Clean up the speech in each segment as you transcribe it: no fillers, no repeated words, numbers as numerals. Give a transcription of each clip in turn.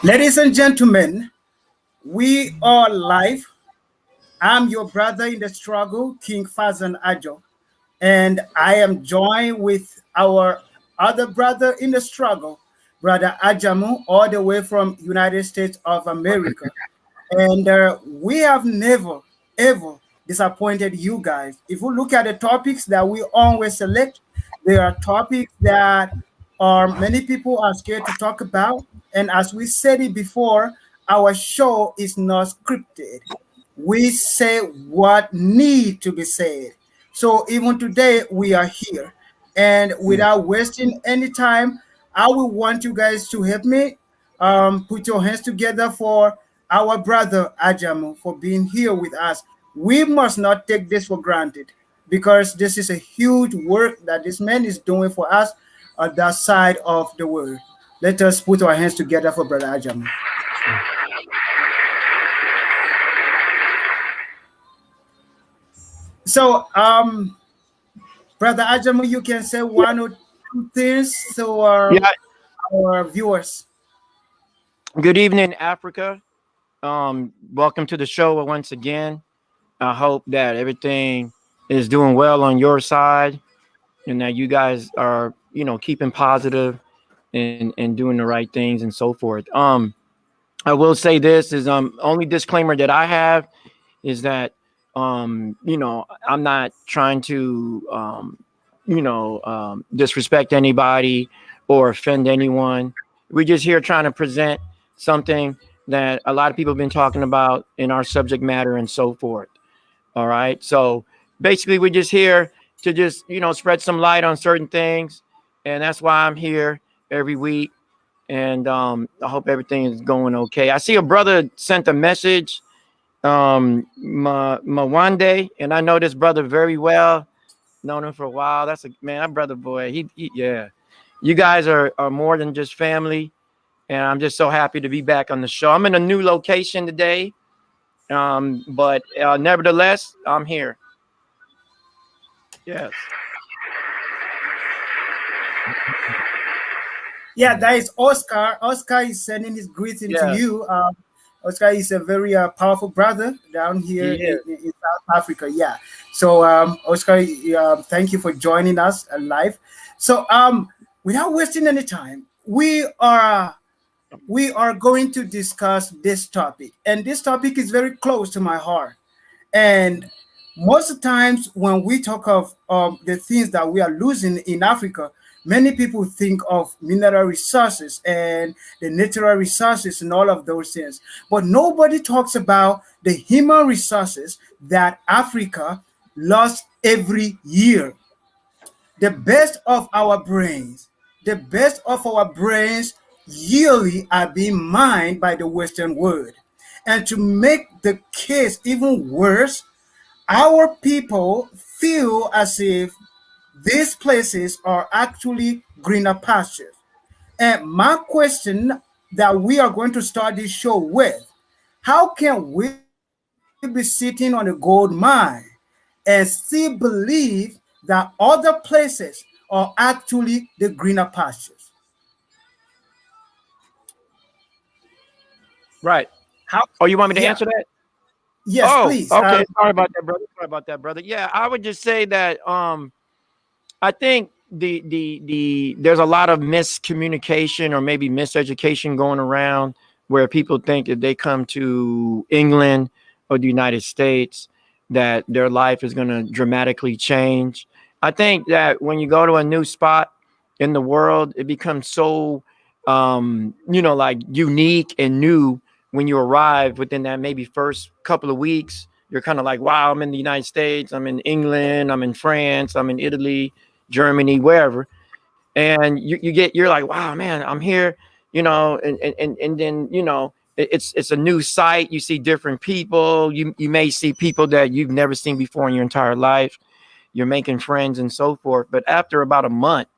Ladies and gentlemen, we are live. I'm your brother in the struggle, King Fazan Ajo, and I am joined with our other brother in the struggle, Brother Ajamu, all the way from United States of America. And we have never, ever disappointed you guys. If we look at the topics that we always select, there are topics that many people are scared to talk about. And as we said it before, our show is not scripted. We say what need to be said. So even today we are here. And without wasting any time, I will want you guys to help me put your hands together for our brother Ajamu for being here with us. We must not take this for granted because this is a huge work that this man is doing for us on that side of the world. Let us put our hands together for Brother Ajamu. So, Brother Ajamu, you can say one or two things to Yeah. our viewers. Good evening, Africa. Welcome to the show once again. I hope that everything is doing well on your side and that you guys are, keeping positive and doing the right things and so forth. I will say this is only disclaimer that I have is that I'm not trying to disrespect anybody or offend anyone. We're just here trying to present something that a lot of people have been talking about in our subject matter and so forth. All right. So basically, we're just here to just, spread some light on certain things. And that's why I'm here every week. And I hope everything is going okay. I see a brother sent a message, Mwande, and I know this brother very well. Known him for a while. That's that brother boy. Yeah. You guys are more than just family. And I'm just so happy to be back on the show. I'm in a new location today. But nevertheless, I'm here. Yes. Yeah, that is Oscar. Oscar is sending his greeting to you. Oscar is a very powerful brother down here in South Africa. Yeah. So, Oscar, thank you for joining us live. So, without wasting any time, we are going to discuss this topic, and this topic is very close to my heart. And most of the times when we talk of the things that we are losing in Africa, many people think of mineral resources and the natural resources and all of those things. But nobody talks about the human resources that Africa lost every year. The best of our brains yearly are being mined by the Western world. And to make the case even worse, our people feel as if these places are actually greener pastures. And my question that we are going to start this show with: how can we be sitting on a gold mine and still believe that other places are actually the greener pastures? Right. How? Oh, you want me to Yeah. answer that? Yes, Oh, please. okay. Sorry about that, brother. Sorry about that, brother. Yeah, I would just say that I think the there's a lot of miscommunication or maybe miseducation going around where people think that they come to England or the United States that their life is going to dramatically change. I think that when you go to a new spot in the world, it becomes so like unique and new when you arrive within that maybe first couple of weeks. You're kind of like, wow, I'm in the United States, I'm in England, I'm in France, I'm in Italy, Germany, wherever. And you're like, wow, man, I'm here, and then, it's a new site. You see different people. You may see people that you've never seen before in your entire life. You're making friends and so forth. But after about a month,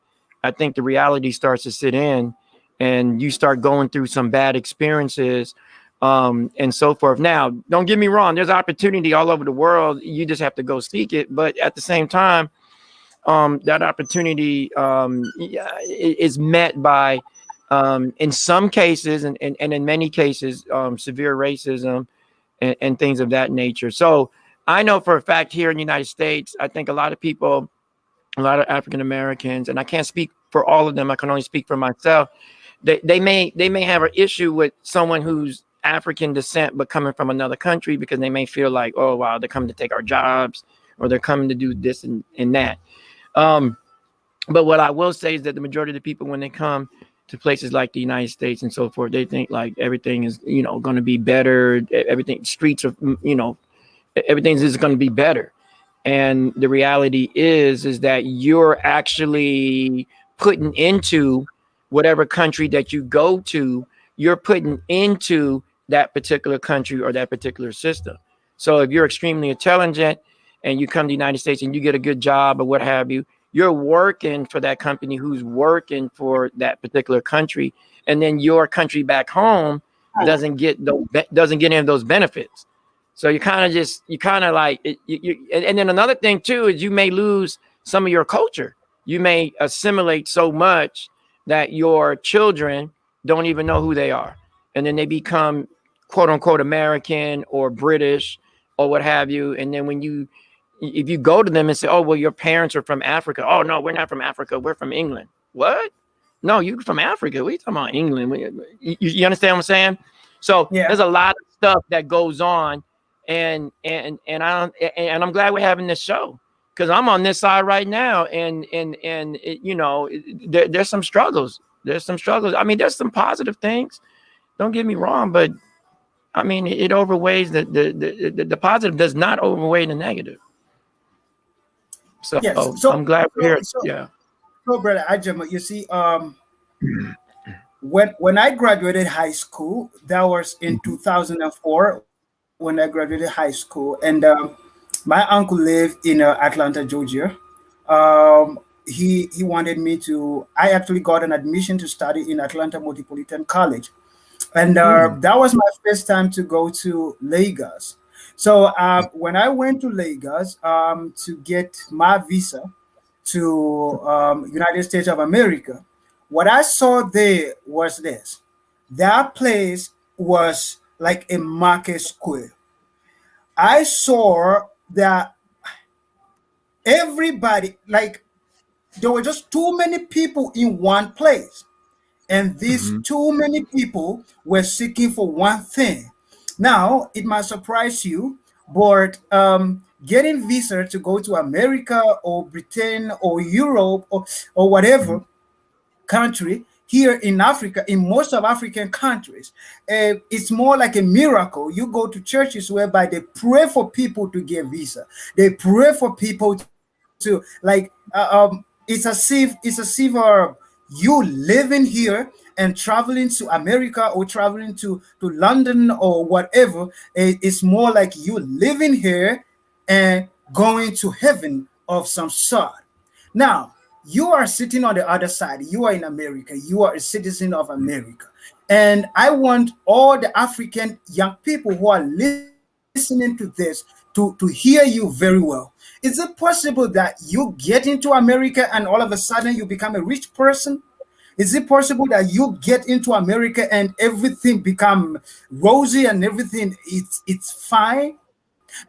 I think the reality starts to sit in and you start going through some bad experiences and so forth. Now, don't get me wrong. There's opportunity all over the world. You just have to go seek it. But at the same time, that opportunity is met by, in some cases, and in many cases, severe racism and things of that nature. So I know for a fact here in the United States, I think a lot of people, a lot of African Americans, and I can't speak for all of them. I can only speak for myself. They may have an issue with someone who's African descent but coming from another country, because they may feel like, oh wow, they're coming to take our jobs, or they're coming to do this and that. Um, but what I will say is that the majority of the people, when they come to places like the United States and so forth, they think like everything is, going to be better. Everything, streets are, everything's is going to be better. And the reality is that you're actually putting into whatever country that you go to, you're putting into that particular country or that particular system. So if you're extremely intelligent and you come to the United States and you get a good job or what have you, you're working for that company who's working for that particular country, and then your country back home doesn't get any of those benefits. So you kind of like and then another thing too is you may lose some of your culture. You may assimilate so much that your children don't even know who they are, and then they become quote unquote American or British or what have you. And then if you go to them and say, oh, well, your parents are from Africa. Oh, no, we're not from Africa. We're from England. What? No, you're from Africa. We talking about England. You understand what I'm saying? So Yeah. there's a lot of stuff that goes on, and I'm glad we're having this show, because I'm on this side right now, and there's some struggles. There's some struggles. I mean, there's some positive things. Don't get me wrong, but I mean, it overweighs the positive does not overweigh the negative. So Yes. I'm glad we're here. Yeah. So, brother Ajama, you see, when I graduated high school, that was in 2004 when I graduated high school, and my uncle lived in Atlanta, Georgia. He wanted me to. I actually got an admission to study in Atlanta Metropolitan College, and that was my first time to go to Lagos. So when I went to Lagos to get my visa to United States of America, what I saw there was this. That place was like a market square. I saw that everybody, like, there were just too many people in one place. And these Mm-hmm. too many people were seeking for one thing. Now, it might surprise you, but getting visa to go to America or Britain or Europe or whatever country here in Africa, in most of African countries, it's more like a miracle. You go to churches whereby they pray for people to get visa. They pray for people to it's as if you living here and traveling to America or traveling to London or whatever. It's more like you living here and going to heaven of some sort. Now, you are sitting on the other side. You are in America. You are a citizen of America. And I want all the African young people who are listening to this to hear you very well. Is it possible that you get into America and all of a sudden you become a rich person? Is it possible that you get into America and everything become rosy and everything it's fine?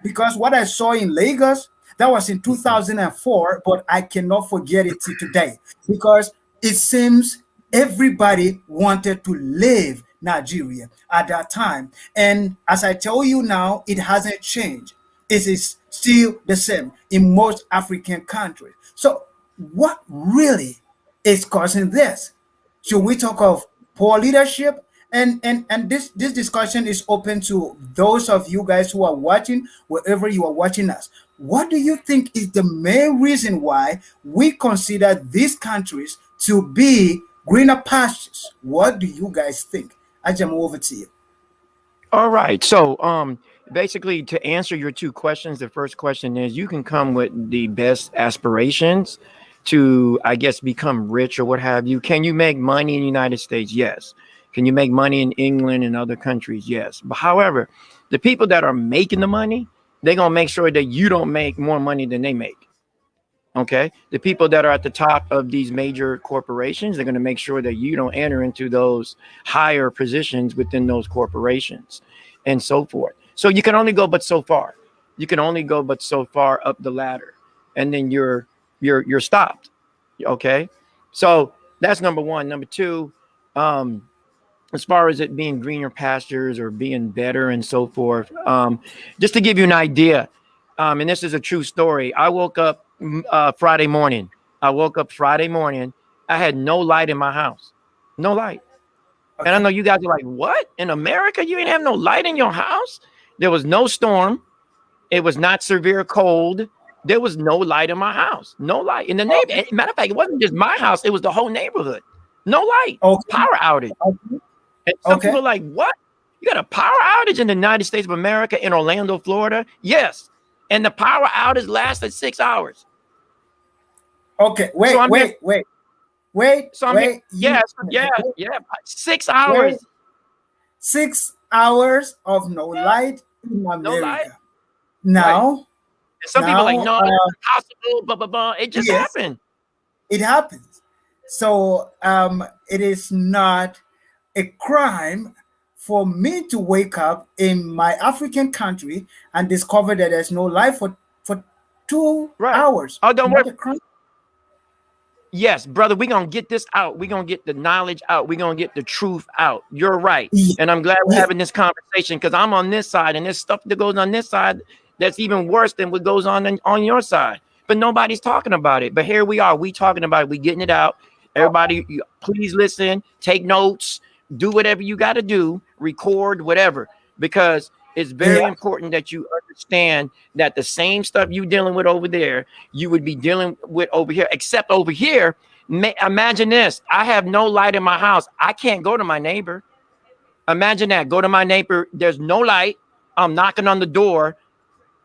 Because what I saw in Lagos, that was in 2004, but I cannot forget it till today because it seems everybody wanted to leave Nigeria at that time. And as I tell you now, it hasn't changed. It is still the same in most African countries. So, what really is causing this? Should we talk of poor leadership? And this discussion is open to those of you guys who are watching, wherever you are watching us. What do you think is the main reason why we consider these countries to be greener pastures? What do you guys think? Ajam, over to you. All right. So, basically, to answer your two questions, the first question is you can come with the best aspirations to, I guess, become rich or what have you. Can you make money in the United States? Yes. Can you make money in England and other countries? Yes. But however, the people that are making the money, they're gonna make sure that you don't make more money than they make. Okay, the people that are at the top of these major corporations, they're going to make sure that you don't enter into those higher positions within those corporations, and so forth. So you can only go but so far. You can only go but so far up the ladder, and then you're stopped. Okay, so that's number one. Number two, um, as far as it being greener pastures or being better and so forth. Just to give you an idea, and this is a true story. I woke up Friday morning. I woke up Friday morning. I had no light in my house, no light. And I Okay. know you guys are like, "What in America? You ain't have no light in your house?" There was no storm. It was not severe cold. There was no light in my house. No light in the neighborhood. Matter of fact, it wasn't just my house. It was the whole neighborhood. No light. Okay. Power outage. Okay. And some people Okay. are like, what? You got a power outage in the United States of America in Orlando, Florida? Yes. And the power outage lasted 6 hours. Okay. So Wait. I'm here. Wait. Wait. Wait. So I'm here. Wait. You. Yes. Yeah. Yeah. Six Wait. hours. 6 hours of no light in No light. America. Right. Now. And some people are like, Now. no, it's impossible. Blah, blah, blah. It just Yes, happened. it happens. So it is not a crime for me to wake up in my African country and discover that there's no life for two Right. hours. Oh, don't worry. Not a crime. Yes, brother, we're going to get this out. We're going to get the knowledge out. We're going to get the truth out. You're right. Yeah, And I'm glad we're yeah. having this conversation because I'm on this side and there's stuff that goes on this side that's even worse than what goes on your side. But nobody's talking about it. But here we are. We talking about it. We getting it out. Everybody, please listen, take notes, do whatever you got to do, record, whatever, because it's very Yeah. important that you understand that the same stuff you dealing with over there, you would be dealing with over here, except over here. Imagine this. I have no light in my house. I can't go to my neighbor. Imagine that. Go to my neighbor. There's no light. I'm knocking on the door.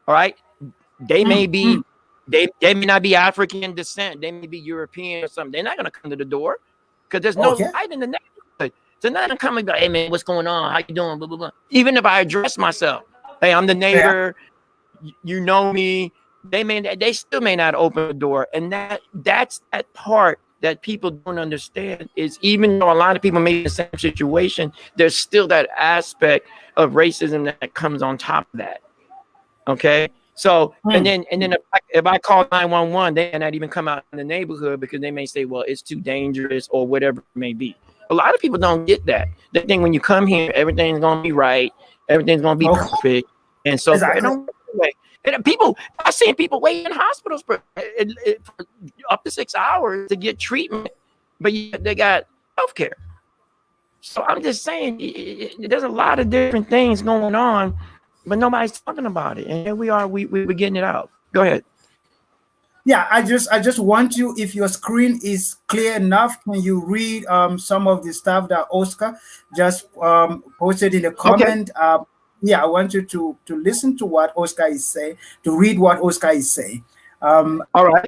All right. They may be, they may not be African descent. They may be European or something. They're not going to come to the door because there's no Okay. light in the neighborhood. So now they're coming like, hey man, what's going on? How you doing? Blah, blah, blah. Even if I address myself, hey, I'm the neighbor. Yeah. You know me. They still may not open the door. And that's that part that people don't understand is even though a lot of people may be in the same situation, there's still that aspect of racism that comes on top of that. Okay. So and then if I call 911, they may not even come out in the neighborhood because they may say, well, it's too dangerous or whatever it may be. A lot of people don't get that. They think when you come here, everything's gonna be right, everything's gonna be perfect, and so Exactly. don't wait. And people, I've seen people wait in hospitals for up to 6 hours to get treatment, but they got healthcare. So I'm just saying, there's a lot of different things going on, but nobody's talking about it. And here we are, we're getting it out. Go ahead. Yeah, I just want you, if your screen is clear enough, can you read some of the stuff that Oscar just posted in the comment? Okay. Yeah, I want you to listen to what Oscar is saying, to read what Oscar is saying. All right.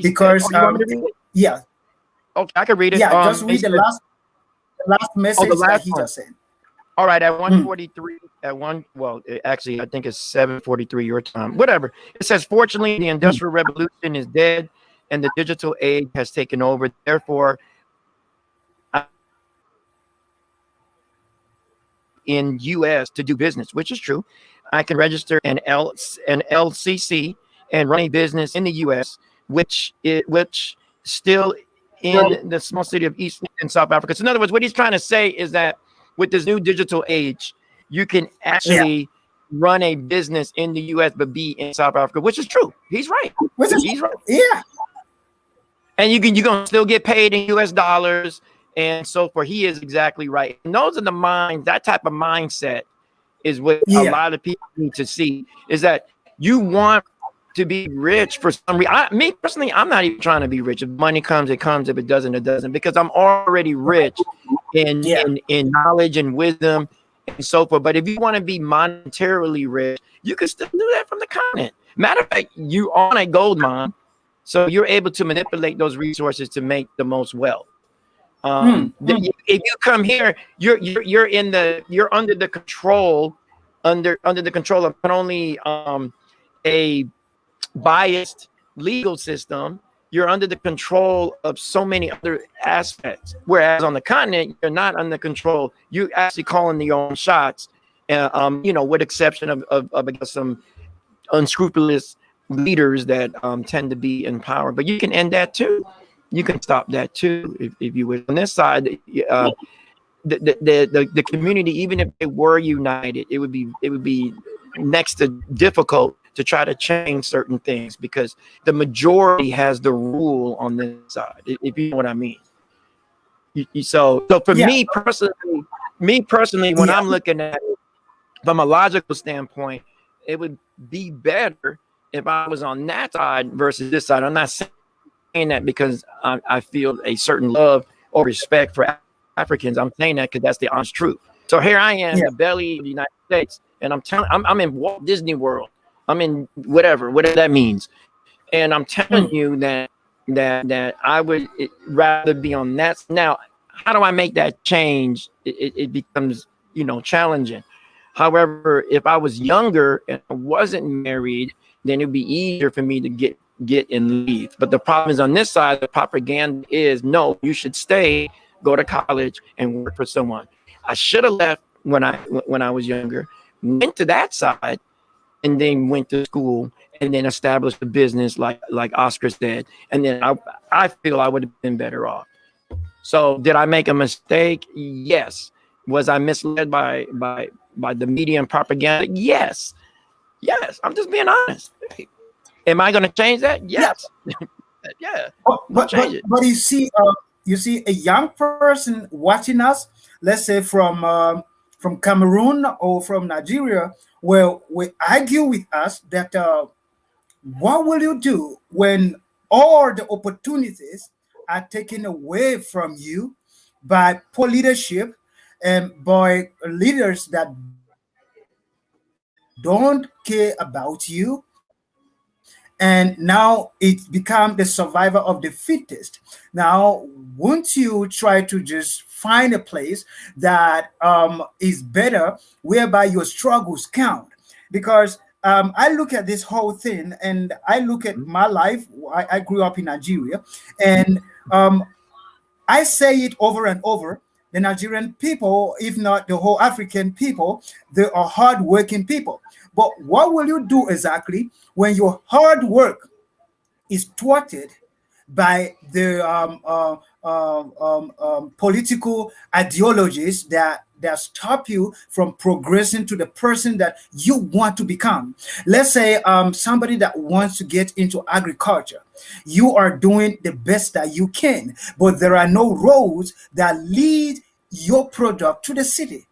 Because yeah. Okay, I can read it. Yeah, just read the last message that he just sent. All right, at 1:43, actually, I think it's 7:43 your time. Whatever. It says, fortunately, the Industrial Revolution is dead and the digital age has taken over. Therefore, in U.S. to do business, which is true. I can register an LCC and run a business in the U.S., which still in the small city of East and South Africa. So in other words, what he's trying to say is that with this new digital age, you can actually run a business in the U.S. but be in South Africa, which is true. He's right. He's right. Yeah. And you're gonna still get paid in U.S. dollars and so forth. He is exactly right. And those are the minds. That type of mindset is what a lot of people need to see. Is that you want to be rich for some reason. Me personally, I'm not even trying to be rich. If money comes, it comes. If it doesn't, it doesn't. Because I'm already rich in knowledge and wisdom and so forth. But if you want to be monetarily rich, you can still do that from the continent. Matter of fact, you own a gold mine, so you're able to manipulate those resources to make the most wealth. If you come here, you're under the control of not only a biased legal system, you're under the control of so many other aspects. Whereas on the continent, you're not under control. You actually calling your own shots. With exception of I guess some unscrupulous leaders that tend to be in power. But you can end that too. You can stop that too if you wish. On this side, the community, even if they were united, it would be next to difficult to try to change certain things because the majority has the rule on this side. If you know what I mean. So for Yeah, me personally, when yeah, I'm looking at it from a logical standpoint, it would be better if I was on that side versus this side. I'm not saying that because I feel a certain love or respect for Africans. I'm saying that because that's the honest truth. So here I am, yeah. the belly of the United States, and I'm in Walt Disney World. I'm in whatever that means, and I'm telling Mm. you that I would rather be on that. Now, how do I make that change? It becomes challenging. However, if I was younger and I wasn't married, then it'd be easier for me to get and leave. But the problem is on this side, the propaganda is no, you should stay, go to college, and work for someone. I should have left when I was younger, went to that side, and then went to school and then established a business like Oscar said. And then I feel I would have been better off. So did I make a mistake? Yes. Was I misled by the media and propaganda? Yes. Yes. I'm just being honest. Am I going to change that? Yeah. Yes. Yeah. But I'm going but to change but, it. but you see a young person watching us, let's say from Cameroon or from Nigeria, will argue with us that what will you do when all the opportunities are taken away from you by poor leadership and by leaders that don't care about you, and now it's become the survivor of the fittest. Now, won't you try to just find a place that is better whereby your struggles count? Because I look at this whole thing and I look at my life. I grew up in Nigeria, and I say it over and over. The Nigerian people, if not the whole African people, they are hardworking people. But what will you do exactly when your hard work is thwarted by the political ideologies that stop you from progressing to the person that you want to become? Let's say somebody that wants to get into agriculture. You are doing the best that you can, but there are no roads that lead your product to the city.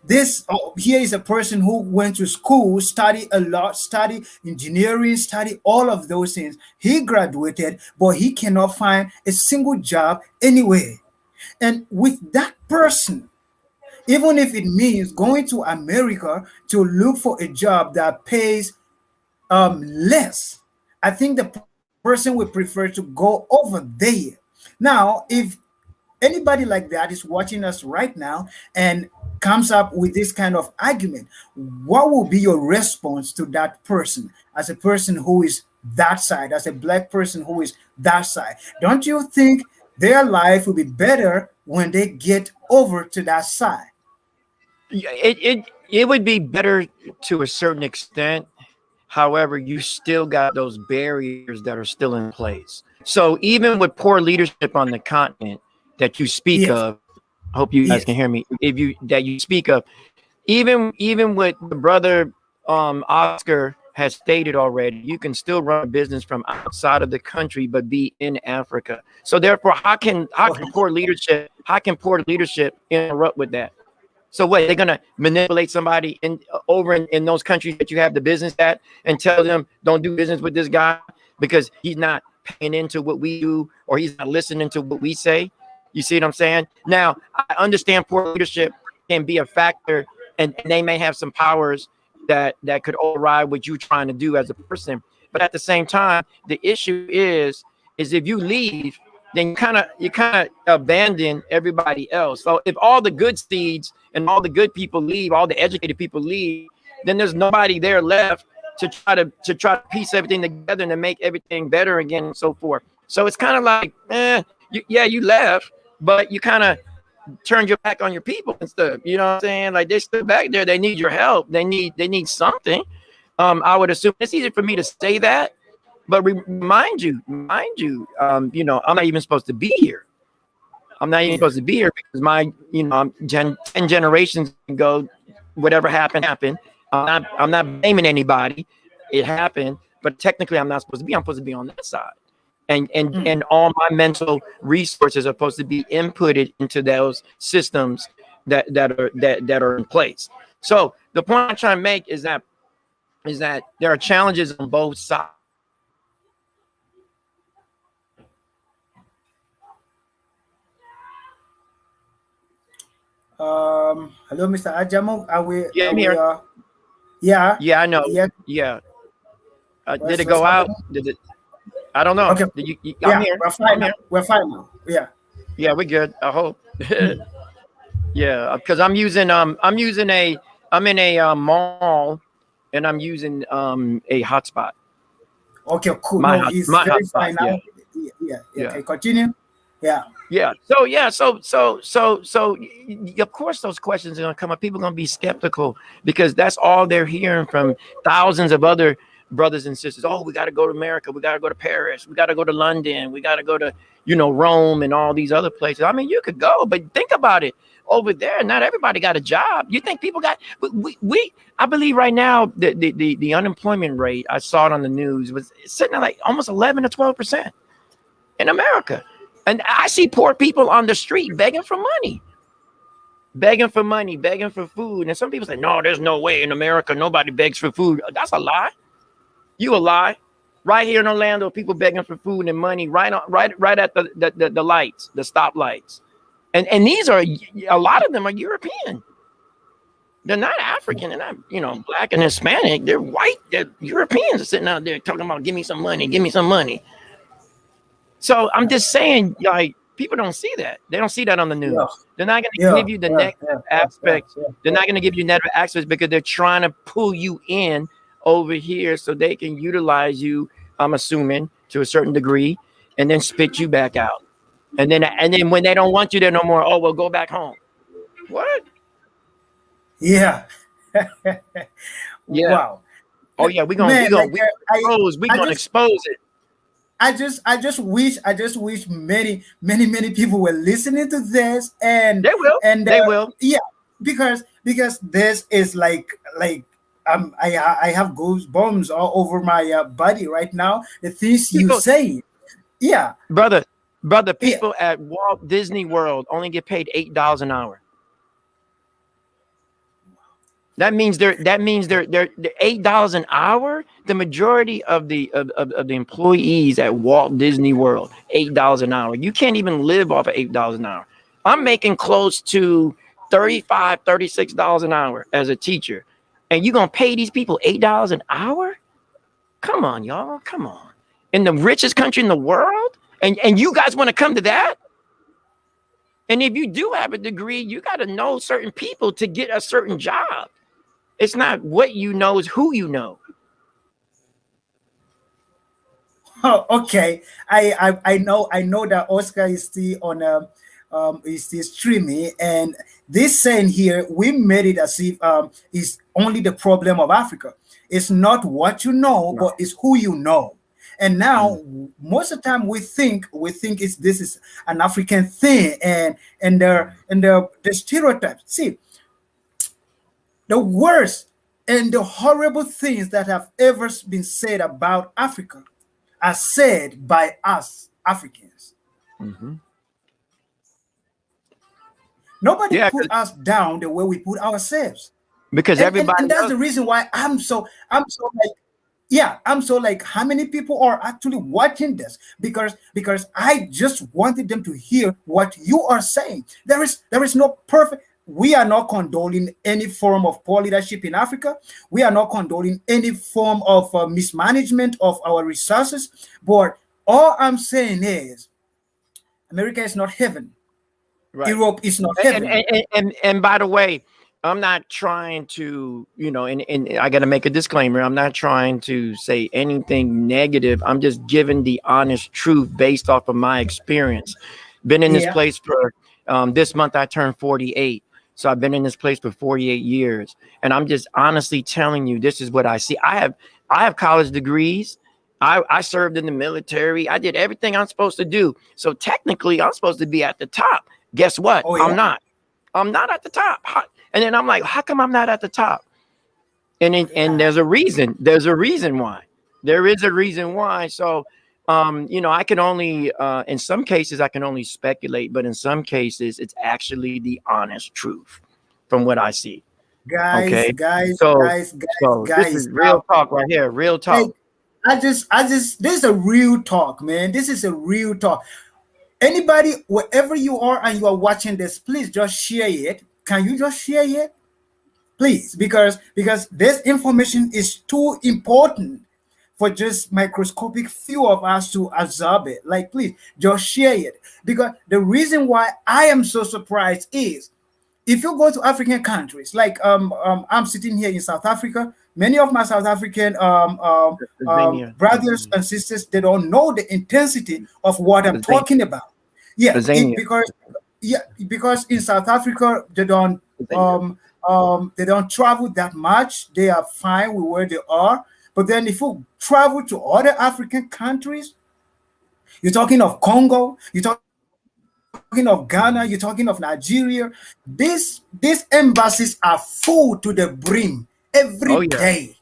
This here is a person who went to school, study a lot, study engineering, study all of those things. He graduated, but he cannot find a single job anywhere. And with that person, even if it means going to America to look for a job that pays less, I think the person would prefer to go over there. Now, if anybody like that is watching us right now and comes up with this kind of argument, what will be your response to that person as a person who is that side, as a black person who is that side? Don't you think their life will be better when they get over to that side? Yeah, it would be better to a certain extent. However, you still got those barriers that are still in place. So even with poor leadership on the continent that you speak Yes, of, I hope you guys can yes. hear me. If you that you speak of, even what the brother Oscar has stated already, you can still run a business from outside of the country but be in Africa. So therefore, how can poor leadership interrupt with that? So what, they're gonna manipulate somebody in those countries that you have the business at and tell them don't do business with this guy because he's not paying into what we do or he's not listening to what we say. You see what I'm saying? Now I understand poor leadership can be a factor, and they may have some powers that could override what you're trying to do as a person. But at the same time, the issue is if you leave, then you kind of abandon everybody else. So if all the good seeds and all the good people leave, all the educated people leave, then there's nobody there left to try to piece everything together and to make everything better again and so forth. So it's kind of like, yeah, you left, but you kind of turned your back on your people and stuff. You know what I'm saying? Like they're still back there. They need your help. They need something. I would assume it's easy for me to say that, but mind you, I'm not even supposed to be here. I'm not even Yeah. supposed to be here because I'm 10 generations ago, whatever happened. I'm not blaming anybody. It happened, but technically I'm not supposed to be. I'm supposed to be on that side. And and Mm. and all my mental resources are supposed to be inputted into those systems that are in place. So the point I'm trying to make is that there are challenges on both sides. Hello, Mr. Ajamo. Are we? Yeah, Are I'm we? here. Yeah. Yeah, I know. Yeah. Yeah. Did it What's go out? happening? Did it? I don't know. Okay. Did I'm Yeah, here. we're fine I'm now. here. We're fine now. Yeah. Yeah, we're good. I hope. Mm. Yeah, because I'm in a mall and I'm using a hotspot. Okay. Cool. My No, hot it's my very hotspot. fine Yeah, now. Yeah. Yeah. Yeah. yeah. Okay. Continue. Yeah. Of course those questions are gonna come up. People are gonna be skeptical because that's all they're hearing from thousands of other brothers and sisters. Oh, we got to go to America. We got to go to Paris. We got to go to London. We got to go to Rome and all these other places. I mean, you could go, but think about it. Over there, not everybody got a job. You think people got? I believe right now the unemployment rate, I saw it on the news, was sitting at like almost 11 to 12% in America. And I see poor people on the street begging for money, begging for food. And some people say, no, there's no way in America nobody begs for food. That's a lie. You a lie. Right here in Orlando, people begging for food and money right at the lights, the stoplights. And these are, a lot of them are European. They're not African. They're not, black and Hispanic. They're white. They're Europeans are sitting out there talking about, give me some money, give me some money. So I'm just saying, like, people don't see that. They don't see that on the Yeah. news. They're not going to Yeah. give you the Yeah. negative Yeah. Yeah. aspects. They're not going to give you negative aspects because they're trying to pull you in over here so they can utilize you, I'm assuming, to a certain degree, and then spit you back out. And then when they don't want you there no more, oh, well, go back home. What? Yeah. Yeah. Wow. Oh yeah, we're gonna we Man, gonna like we I, expose. We're I gonna just expose it. I just wish many people were listening to this, and They will. and They will. yeah, because this is like I have goosebumps all over my body right now. The things you People, say, yeah, brother, yeah. people at Walt Disney World only get paid $8 an hour. They're $8 an hour. The majority of the employees at Walt Disney World, $8 an hour. You can't even live off of $8 an hour. I'm making close to 35, $36 an hour as a teacher. And you're gonna pay these people $8 an hour? Come on, y'all. Come on. In the richest country in the world? And you guys want to come to that? And if you do have a degree, you got to know certain people to get a certain job. It's not what you know, it's who you know. Oh, okay. I know that Oscar is still on is still streaming, and this saying here we made it as if is only the problem of Africa. It's not what you know, No. but it's who you know. And Mm. now most of the time we think it's this is an African thing, and the stereotypes. See, the worst and the horrible things that have ever been said about Africa are said by us Africans. Mhm. Nobody Yeah, put us down the way we put ourselves. because And everybody that's else. the reason why I'm so like, yeah, I'm so like, how many people are actually watching this? Because I just wanted them to hear what you are saying. There is no perfect. We are not condoning any form of poor leadership in Africa. We are not condoning any form of mismanagement of our resources. But all I'm saying is, America is not heaven. Right. Europe is not And heaven. and by the way, I'm not trying to, and I got to make a disclaimer. I'm not trying to say anything negative. I'm just giving the honest truth based off of my experience. Been in this Yeah. place for this month. I turned 48. So I've been in this place for 48 years. And I'm just honestly telling you, this is what I see. I have college degrees. I served in the military. I did everything I'm supposed to do. So technically, I'm supposed to be at the top. Guess what? Oh I'm yeah. not. I'm not at the top. And then I'm like, how come I'm not at the top? And Yeah. there's a reason. There's a reason why. There is a reason why. So, I can only, in some cases, I can only speculate, but in some cases, it's actually the honest truth from what I see. Guys, Okay. guys, So, guys, guys, so this is guys. real talk right here. Real Like talk. this is a real talk, man. This is a real talk. Anybody, wherever you are and you are watching this, please just share it. Can you just share it? Please, because this information is too important for just microscopic few of us to absorb it. Like, please just share it. Because the reason why I am so surprised is if you go to African countries, like I'm sitting here in South Africa, many of my South African Azania. brothers and sisters, they don't know the intensity of what I'm Azania. talking about. Yeah, Azania. because yeah, because in South Africa Azania. um, they don't travel that much. They are fine with where they are. But then if you travel to other African countries, you're talking of Congo, you're talking of Ghana, you're talking of Nigeria. These embassies are full to the brim every Oh day. yeah.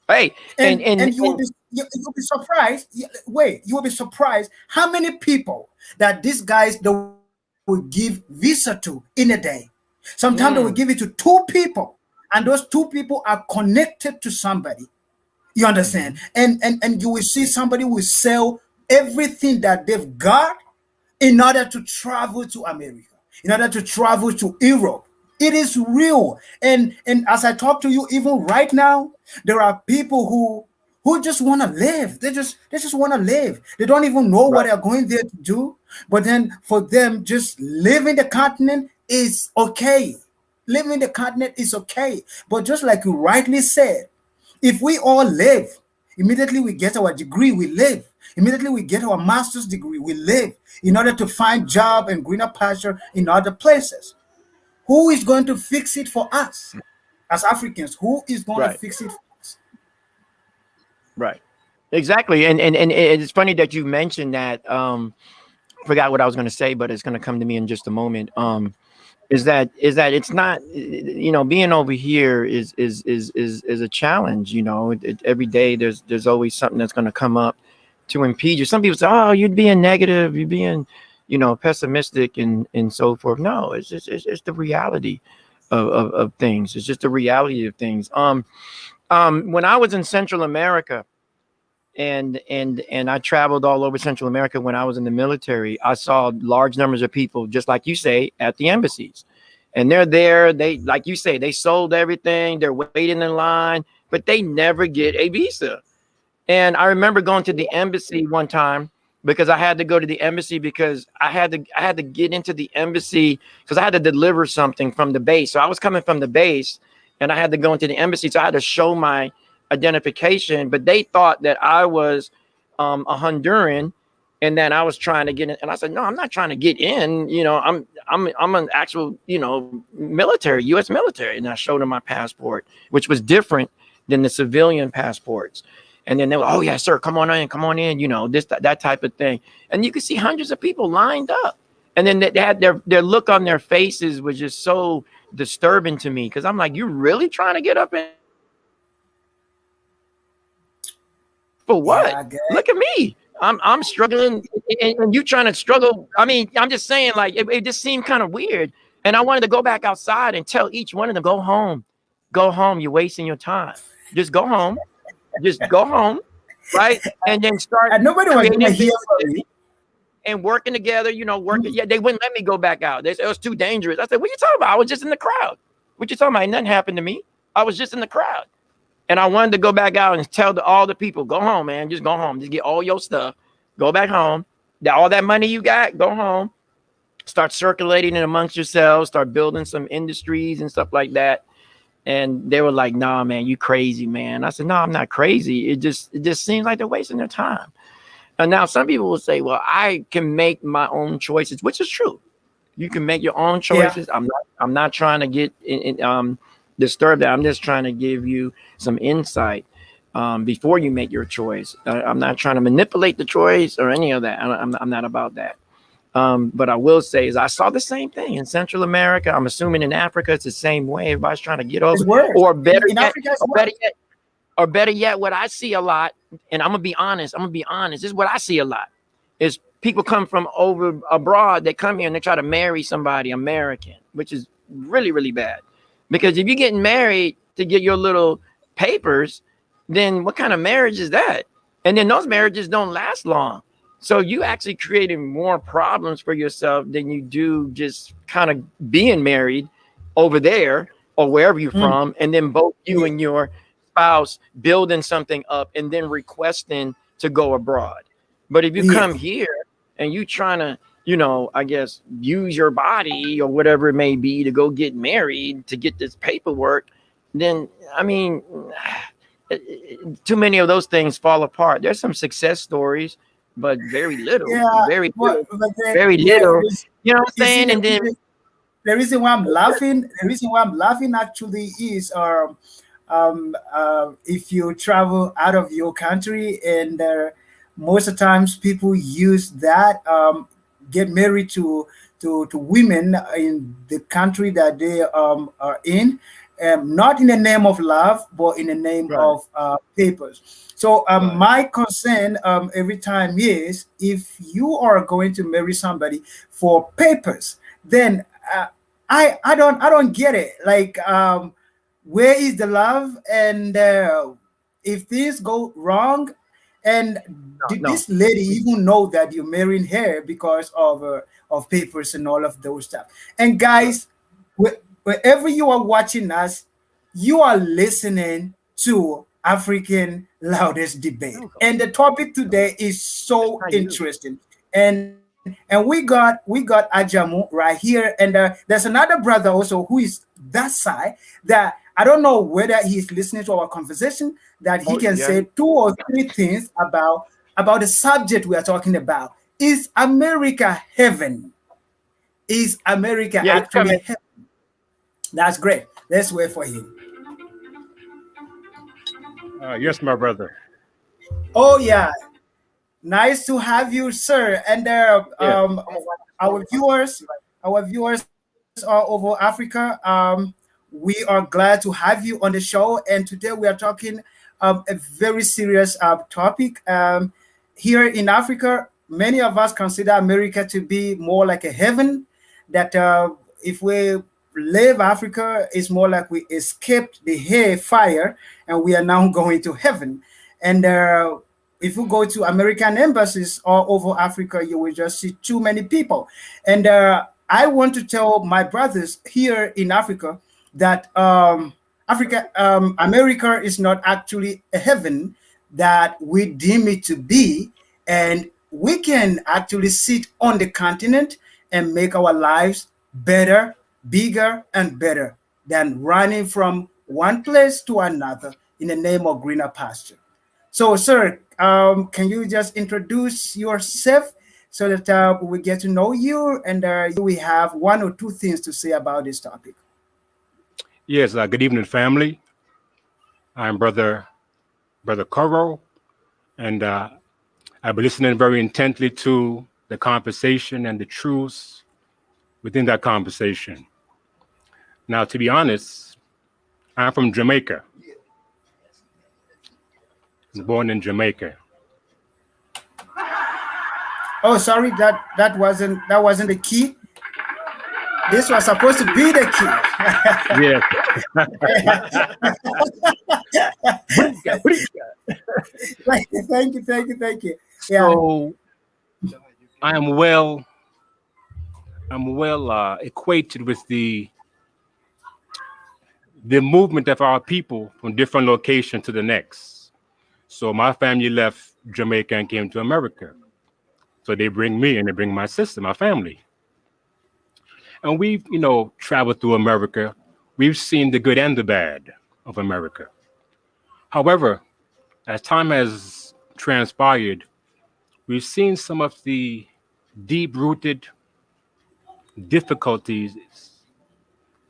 Hey, And you'll be surprised. Wait, you will be surprised how many people that these guys they will give visa to in a day. Sometimes they will give it to mm, two people, and those two people are connected to somebody. You understand? mhm. And you will see somebody will sell everything that they've got in order to travel to America, in order to travel to Europe. It is real. And as I talk to you, even right now, there are people who just want to live. They just want to live. They don't even know what Right. they're going there to do. But then for them, just living the continent is okay. Living the continent is okay. But just like you rightly said, if we all live, immediately we get our degree, we live. Immediately we get our master's degree, we live in order to find job and greener pasture in other places. Who is going to fix it for us as Africans? Who is going to Right. fix it for us? Right. Exactly. And it's funny that you mentioned that. Forgot what I was going to say, but it's going to come to me in just a moment. Is that it's not, being over here is a challenge. Every day there's always something that's going to come up to impede you. Some people say, oh, you're being negative, you're being pessimistic and so forth. No, it's the reality of things. It's just the reality of things. When I was in Central America, and I traveled all over Central America when I was in the military, I saw large numbers of people, just like you say, at the embassies. And they're there, they, like you say, they sold everything, they're waiting in line, but they never get a visa. And I remember going to the embassy one time because I had to go to the embassy because I had to get into the embassy because I had to deliver something from the base. So I was coming from the base and I had to go into the embassy. So I had to show my identification, but they thought that I was a Honduran and that I was trying to get in. And I said, no, I'm not trying to get in. I'm an actual, military, U.S. military. And I showed them my passport, which was different than the civilian passports. And then they were, oh yeah, sir, come on in, this, that type of thing. And you could see hundreds of people lined up. And then they had their look on their faces was just so disturbing to me because I'm like, you really trying to get up in here for Yeah, what? I get Look at me. I'm struggling and you trying to struggle. I mean, I'm just saying, like, it just seemed kind of weird. And I wanted to go back outside and tell each one of them, go home. Go home. You're wasting your time. Just go home. Just go home, right? And then start and nobody was gonna creating hear from businesses you. and working together, working. Yeah, they wouldn't let me go back out. They said it was too dangerous. I said, what you talking about? I was just in the crowd. What you talking about? Ain't nothing happened to me. I was just in the crowd. And I wanted to go back out and tell all the people, go home, man. Just go home. Just get all your stuff. Go back home. All that money you got, go home. start circulating it amongst yourselves, start building some industries and stuff like that. And they were like, nah, man, you crazy, man. I said, no, I'm not crazy. It just seems like they're wasting their time. And now some people will say, well, I can make my own choices, which is true. You can make your own Yeah. choices. I'm not trying to get disturbed. I'm just trying to give you some insight before you make your choice. I'm not trying to manipulate the choice or any of that. I'm not about that. But I will say is I saw the same thing in Central America. I'm assuming in Africa it's the same way. Everybody's trying to get It's over, worse. or In Africa, it's worse. better yet, what I see a lot, and I'm gonna be honest. This is what I see a lot is people come from over abroad. They come here and they try to marry somebody American, which is really, really bad. Because if you're getting married to get your little papers, then what kind of marriage is that? And then those marriages don't last long. So you actually creating more problems for yourself than you do just kind of being married over there or wherever you're Mm. from, and then both you Yeah. and your spouse building something up and then requesting to go abroad. But if you come Yes. here and you trying to, I guess use your body or whatever it may be to go get married to get this paperwork, then I mean, too many of those things fall apart. There's some success stories, but very little, Yeah. very little, But then, very yeah, little. You know what I'm you see, saying? And then the reason why I'm laughing, actually is if you travel out of your country, and most of the times people use that, get married to women in the country that they are in, not in the name of love, but in the name right, of papers. So right. my concern every time is, if you are going to marry somebody for papers, then I don't get it. Like, where is the love? And if things go wrong, and No, did no. this lady even know that you're marrying her because of papers and all of those stuff? And Right. guys, wherever you are watching us, you are listening to African Loudest Debate, Welcome. and the topic Welcome. today is That's so how you do. interesting. And we got Ajamu right here, and there's another brother also who is that side, that I don't know whether he's listening to our conversation, that he Oh can yeah. say two or three things about the subject we are talking about. Is America heaven? Is America Yeah, he's actually coming. heaven? That's great. Let's wait for him. Yes, my brother. Oh yeah, nice to have you, sir. And Yeah. I'm gonna watch the our story. viewers, are over Africa. We are glad to have you on the show, and today we are talking a very serious topic. Here in Africa, many of us consider America to be more like a heaven. That if we leave Africa, it's more like we escaped the hair fire, and we are now going to heaven. And if you go to American embassies all over Africa, you will just see too many people. And I want to tell my brothers here in Africa that America is not actually a heaven that we deem it to be, and we can actually sit on the continent and make our lives better, bigger, and better than running from one place to another in the name of greener pasture. So, sir, can you just introduce yourself so that we get to know you, and we have one or two things to say about this topic? Yes, good evening, family. I'm Brother Coro, and I've been listening very intently to the conversation and the truths within that conversation. Now, to be honest, I'm from Jamaica. I was born in Jamaica. Oh, sorry, that wasn't the key. This was supposed to be the Yes. Thank you. Yeah. So I am well. I'm well equated with the movement of our people from different location to the next. So my family left Jamaica and came to America. So they bring me and they bring my sister, my family. And we've, traveled through America. We've seen the good and the bad of America. However, as time has transpired, we've seen some of the deep-rooted difficulties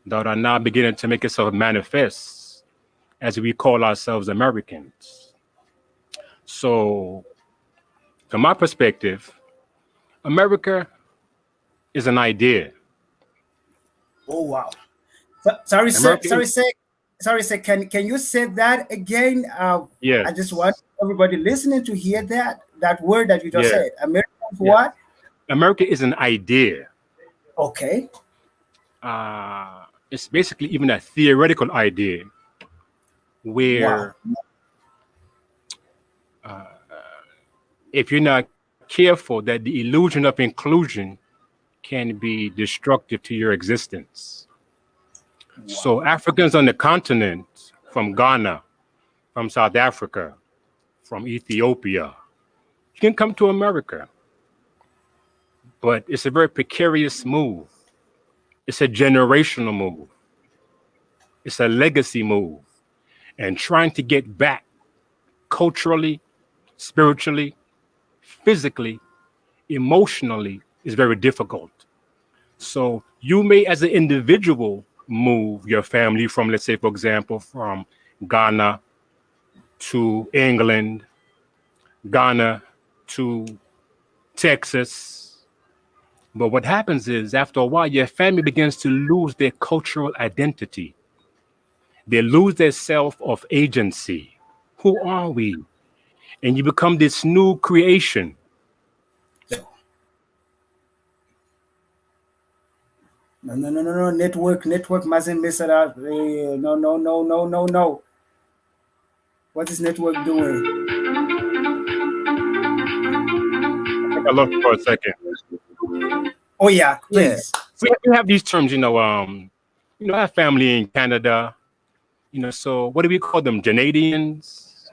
that are now beginning to make itself manifest as we call ourselves Americans. So, from my perspective, America is an idea. Oh wow. Sorry, sir. America is, Sorry, sir. Can you say that again? I just want yes, everybody listening to hear that word that you just yeah, said. Americans yeah. what? America is an idea. Okay. It's basically even a theoretical idea Wow. where if you're not careful, that the illusion of inclusion can be destructive to your existence. Wow. So Africans on the continent, from Ghana, from South Africa, from Ethiopia, you can come to America, but it's a very precarious move. It's a generational move. It's a legacy move. And trying to get back culturally, spiritually, physically, emotionally is very difficult. So you may, as an individual, move your family from, let's say, for example, from Ghana to England, Ghana to Texas. But what happens is, after a while, your family begins to lose their cultural identity. They lose their self of agency. Who are we? And you become this new creation. No. Network mustn't mess it up. No. What is network doing? I think I lost you for a second. Oh yeah, Yeah. please. We have these terms, I have family in Canada, so what do we call them? Canadians,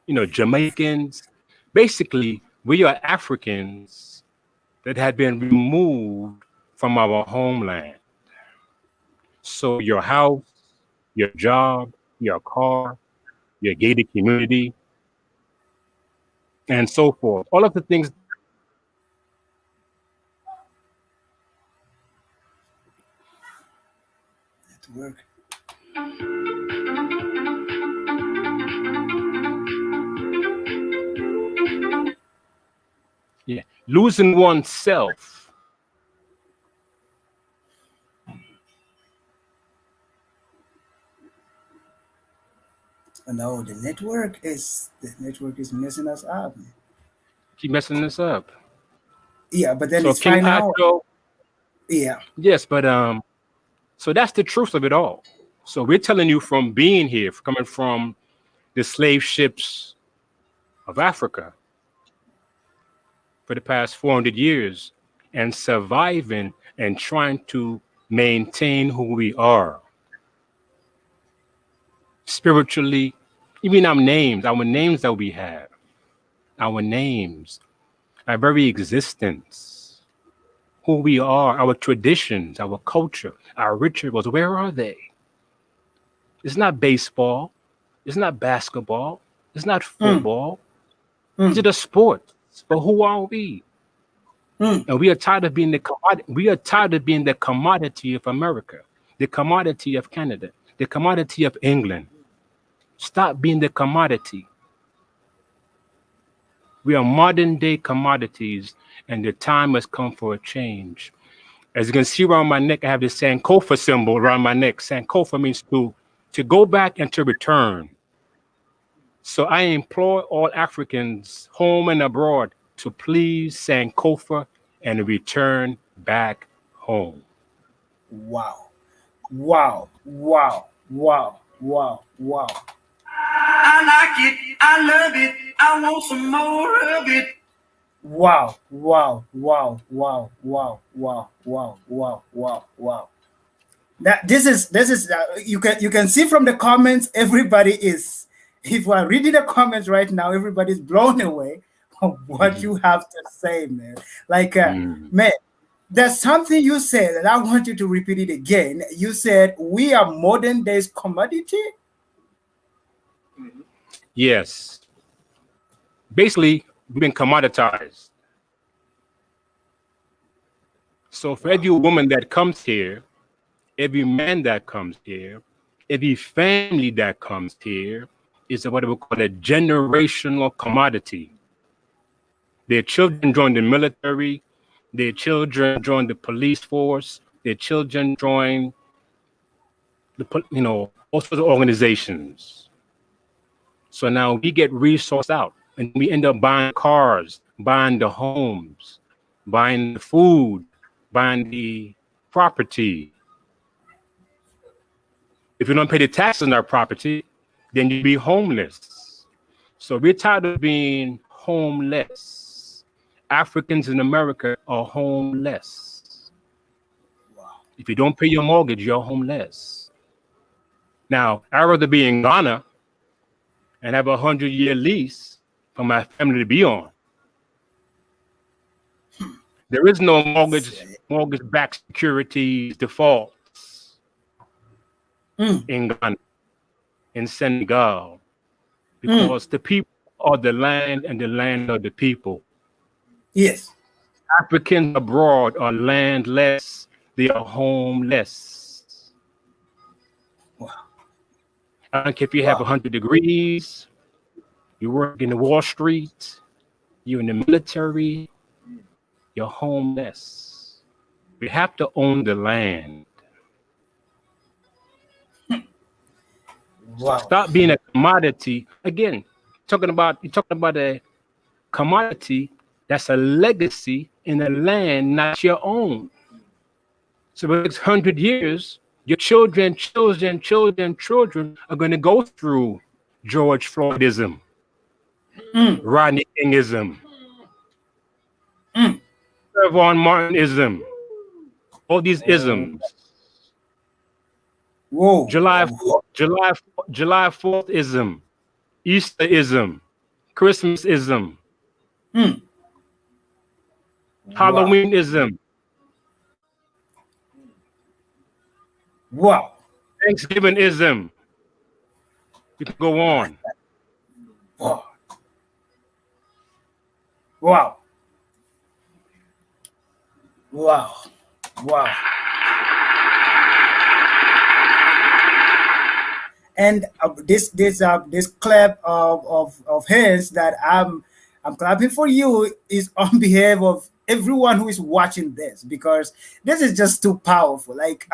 Jamaicans. Basically, we are Africans that had been removed from our homeland. So your house, your job, your car, your gated community, and so forth. All of the things Network. yeah, losing oneself. No, the network is messing us up. Keep messing this up. Yeah, but then So it's King fine now. Acho, Yeah. yes, but so that's the truth of it all. So we're telling you from being here, coming from the slave ships of Africa for the past 400 years and surviving and trying to maintain who we are spiritually, even our names that we have, our names, our very existence, who we are, our traditions, our culture, our rituals, where are they? It's not baseball. It's not basketball. It's not Mm, football. These are mm, the sports. But who are we? mm. And we are tired of being the commodity. We are tired of being the commodity of America, the commodity of Canada, the commodity of England. Stop being the commodity. We are modern day commodities, and the time has come for a change. As you can see around my neck, I have this Sankofa symbol around my neck. Sankofa means to go back and to return. So I implore all Africans, home and abroad, to please Sankofa and return back home. Wow. Wow. Wow. Wow. Wow. Wow. I like it. I love it. I want some more of it. Wow. Wow. Wow. Wow. Wow. Wow. Wow. Wow. Wow. Wow. That this is you can see from the comments everybody is, if we're reading the comments right now, everybody's blown away of what Mhm. you have to say, man. Like Mm. man, there's something you said, and I want you to repeat it again. You said we are modern days commodity. Yes. Basically, we've been commoditized. So for every woman that comes here, every man that comes here, every family that comes here is what we call a generational commodity. Their children join the military, their children join the police force, their children join all sorts of organizations. So now we get resourced out and we end up buying cars, buying the homes, buying the food, buying the property. If you don't pay the taxes on our property, then you'd be homeless. So we're tired of being homeless. Africans in America are homeless. If you don't pay your mortgage, you're homeless. Now, I'd rather be in Ghana and have a 100-year lease for my family to be on. There is no mortgage-backed securities defaults in Ghana, in Senegal, because the people are the land and the land are the people. Yes. Africans abroad are landless. They are homeless. Wow. I don't care if you have 100 degrees, you work in Wall Street, you're in the military, you're homeless. We have to own the land. Wow. Stop being a commodity. Again, you're talking about a commodity that's a legacy in a land not your own. So for the next 100 years, your children are going to go through George Floydism, Rodney Kingism, Trayvon Martinism, all these isms. Whoa. July 4th ism, Easterism, Christmasism, Halloweenism, Wow. Thanksgiving-ism. You can go on. Wow. Wow. Wow. Wow. And this clap of hands that I'm clapping for you is on behalf of everyone who is watching this, because this is just too powerful. Like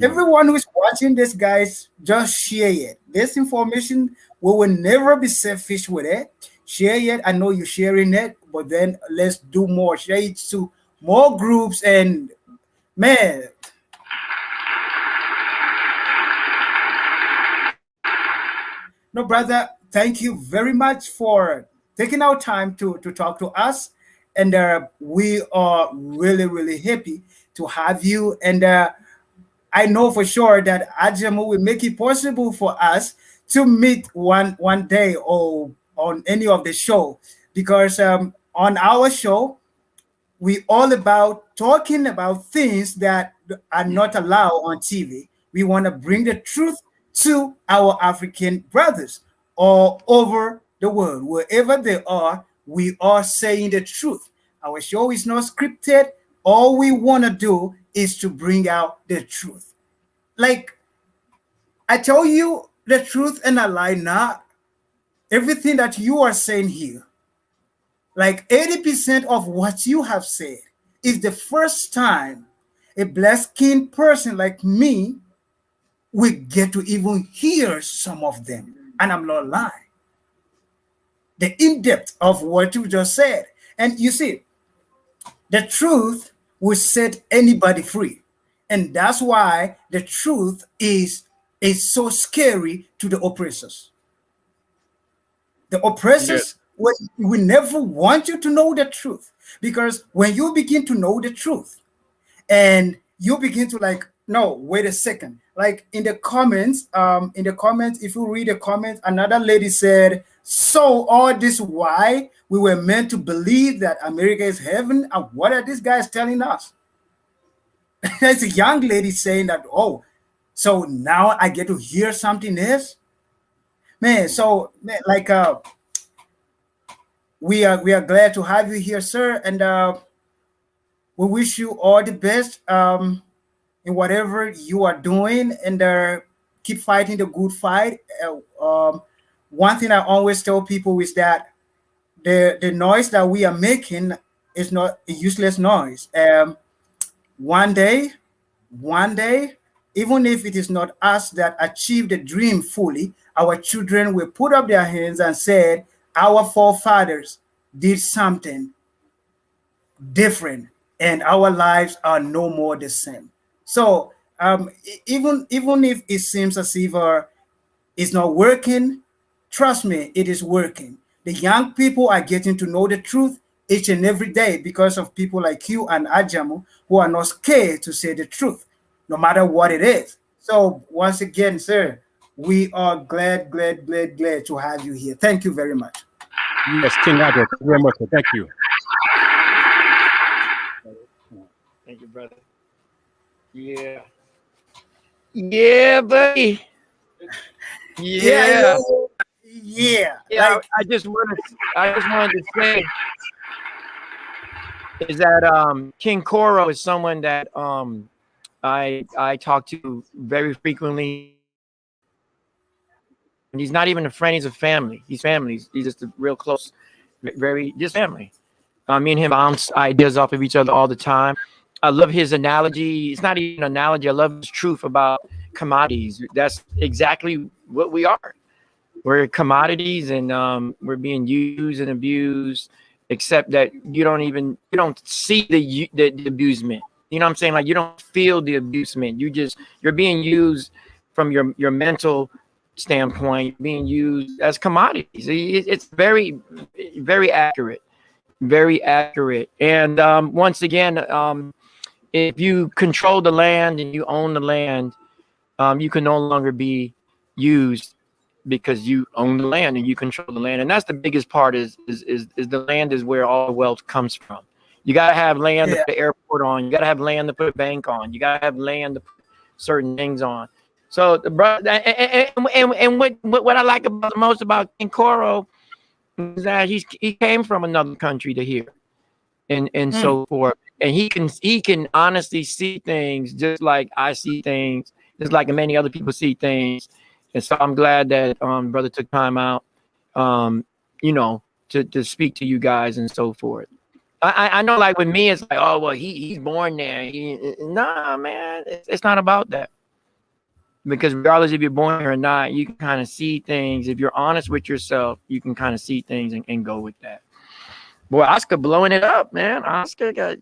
everyone who is watching this, guys, just share it. This information, we will never be selfish with it. Share it. I know you're sharing it, but then let's do more. Share it to more groups, and man. No, brother, thank you very much for taking our time to talk to us. And we are really, really happy to have you. And I know for sure that Ajamu will make it possible for us to meet one day or on any of the show. Because on our show, we all about talking about things that are not allowed on TV. We want to bring the truth to our African brothers all over the world. Wherever they are, we are saying the truth. Our show is not scripted. All we want to do is to bring out the truth. Like, I tell you the truth and I lie not. Everything that you are saying here, like 80% of what you have said is the first time a black-skinned person like me we get to even hear some of them. And I'm not lying. The in-depth of what you just said. And you see, the truth will set anybody free. And that's why the truth is so scary to the oppressors. The oppressors we never want you to know the truth. Because when you begin to know the truth and you begin to like, no, wait a second. Like in the comments, if you read the comments, another lady said, so all this why we were meant to believe that America is heaven, and what are these guys telling us? There's a young lady saying that, oh, so now I get to hear something else, man. So man, like we are glad to have you here, sir, and we wish you all the best in whatever you are doing, and keep fighting the good fight. One thing I always tell people is that the noise that we are making is not a useless noise. One day, one day, even if it is not us that achieve the dream fully, our children will put up their hands and say, our forefathers did something different, and our lives are no more the same. So even if it seems as if it's not working, trust me, it is working. The young people are getting to know the truth each and every day because of people like you and Ajamu, who are not scared to say the truth, no matter what it is. So once again, sir, we are glad to have you here. Thank you very much. Yes, King Adjo, thank you very much. Thank you. Thank you, brother. Yeah. Yeah, buddy. Yeah. Yeah. Yeah. Like, I just wanted to say is that King Koro is someone that I talk to very frequently. And he's not even a friend, he's a family. He's family. He's just a real close, very just family. Me and him bounce ideas off of each other all the time. I love his analogy. It's not even an analogy. I love his truth about commodities. That's exactly what we are. We're commodities, and we're being used and abused. Except that you don't see the abusement. You know what I'm saying? Like, you don't feel the abusement. You're being used from your mental standpoint, being used as commodities. It's very accurate, very accurate. And once again, if you control the land and you own the land, you can no longer be used because you own the land and you control the land. And that's the biggest part is the land is where all the wealth comes from. You got to have land to yeah, put the airport on. You got to have land to put a bank on. You got to have land to put certain things on. So the brother, and what I like about the most about King Koro is that he came from another country to here, and mm, so forth. And he can honestly see things just like I see things, just like many other people see things. And so I'm glad that brother took time out, um, to speak to you guys and so forth. I know, like with me, it's like, oh well, he's born there. Nah, man, it's not about that. Because regardless if you're born here or not, you can kind of see things. If you're honest with yourself, you can kind of see things and go with that. Boy, Oscar blowing it up, man. Man. Oscar got a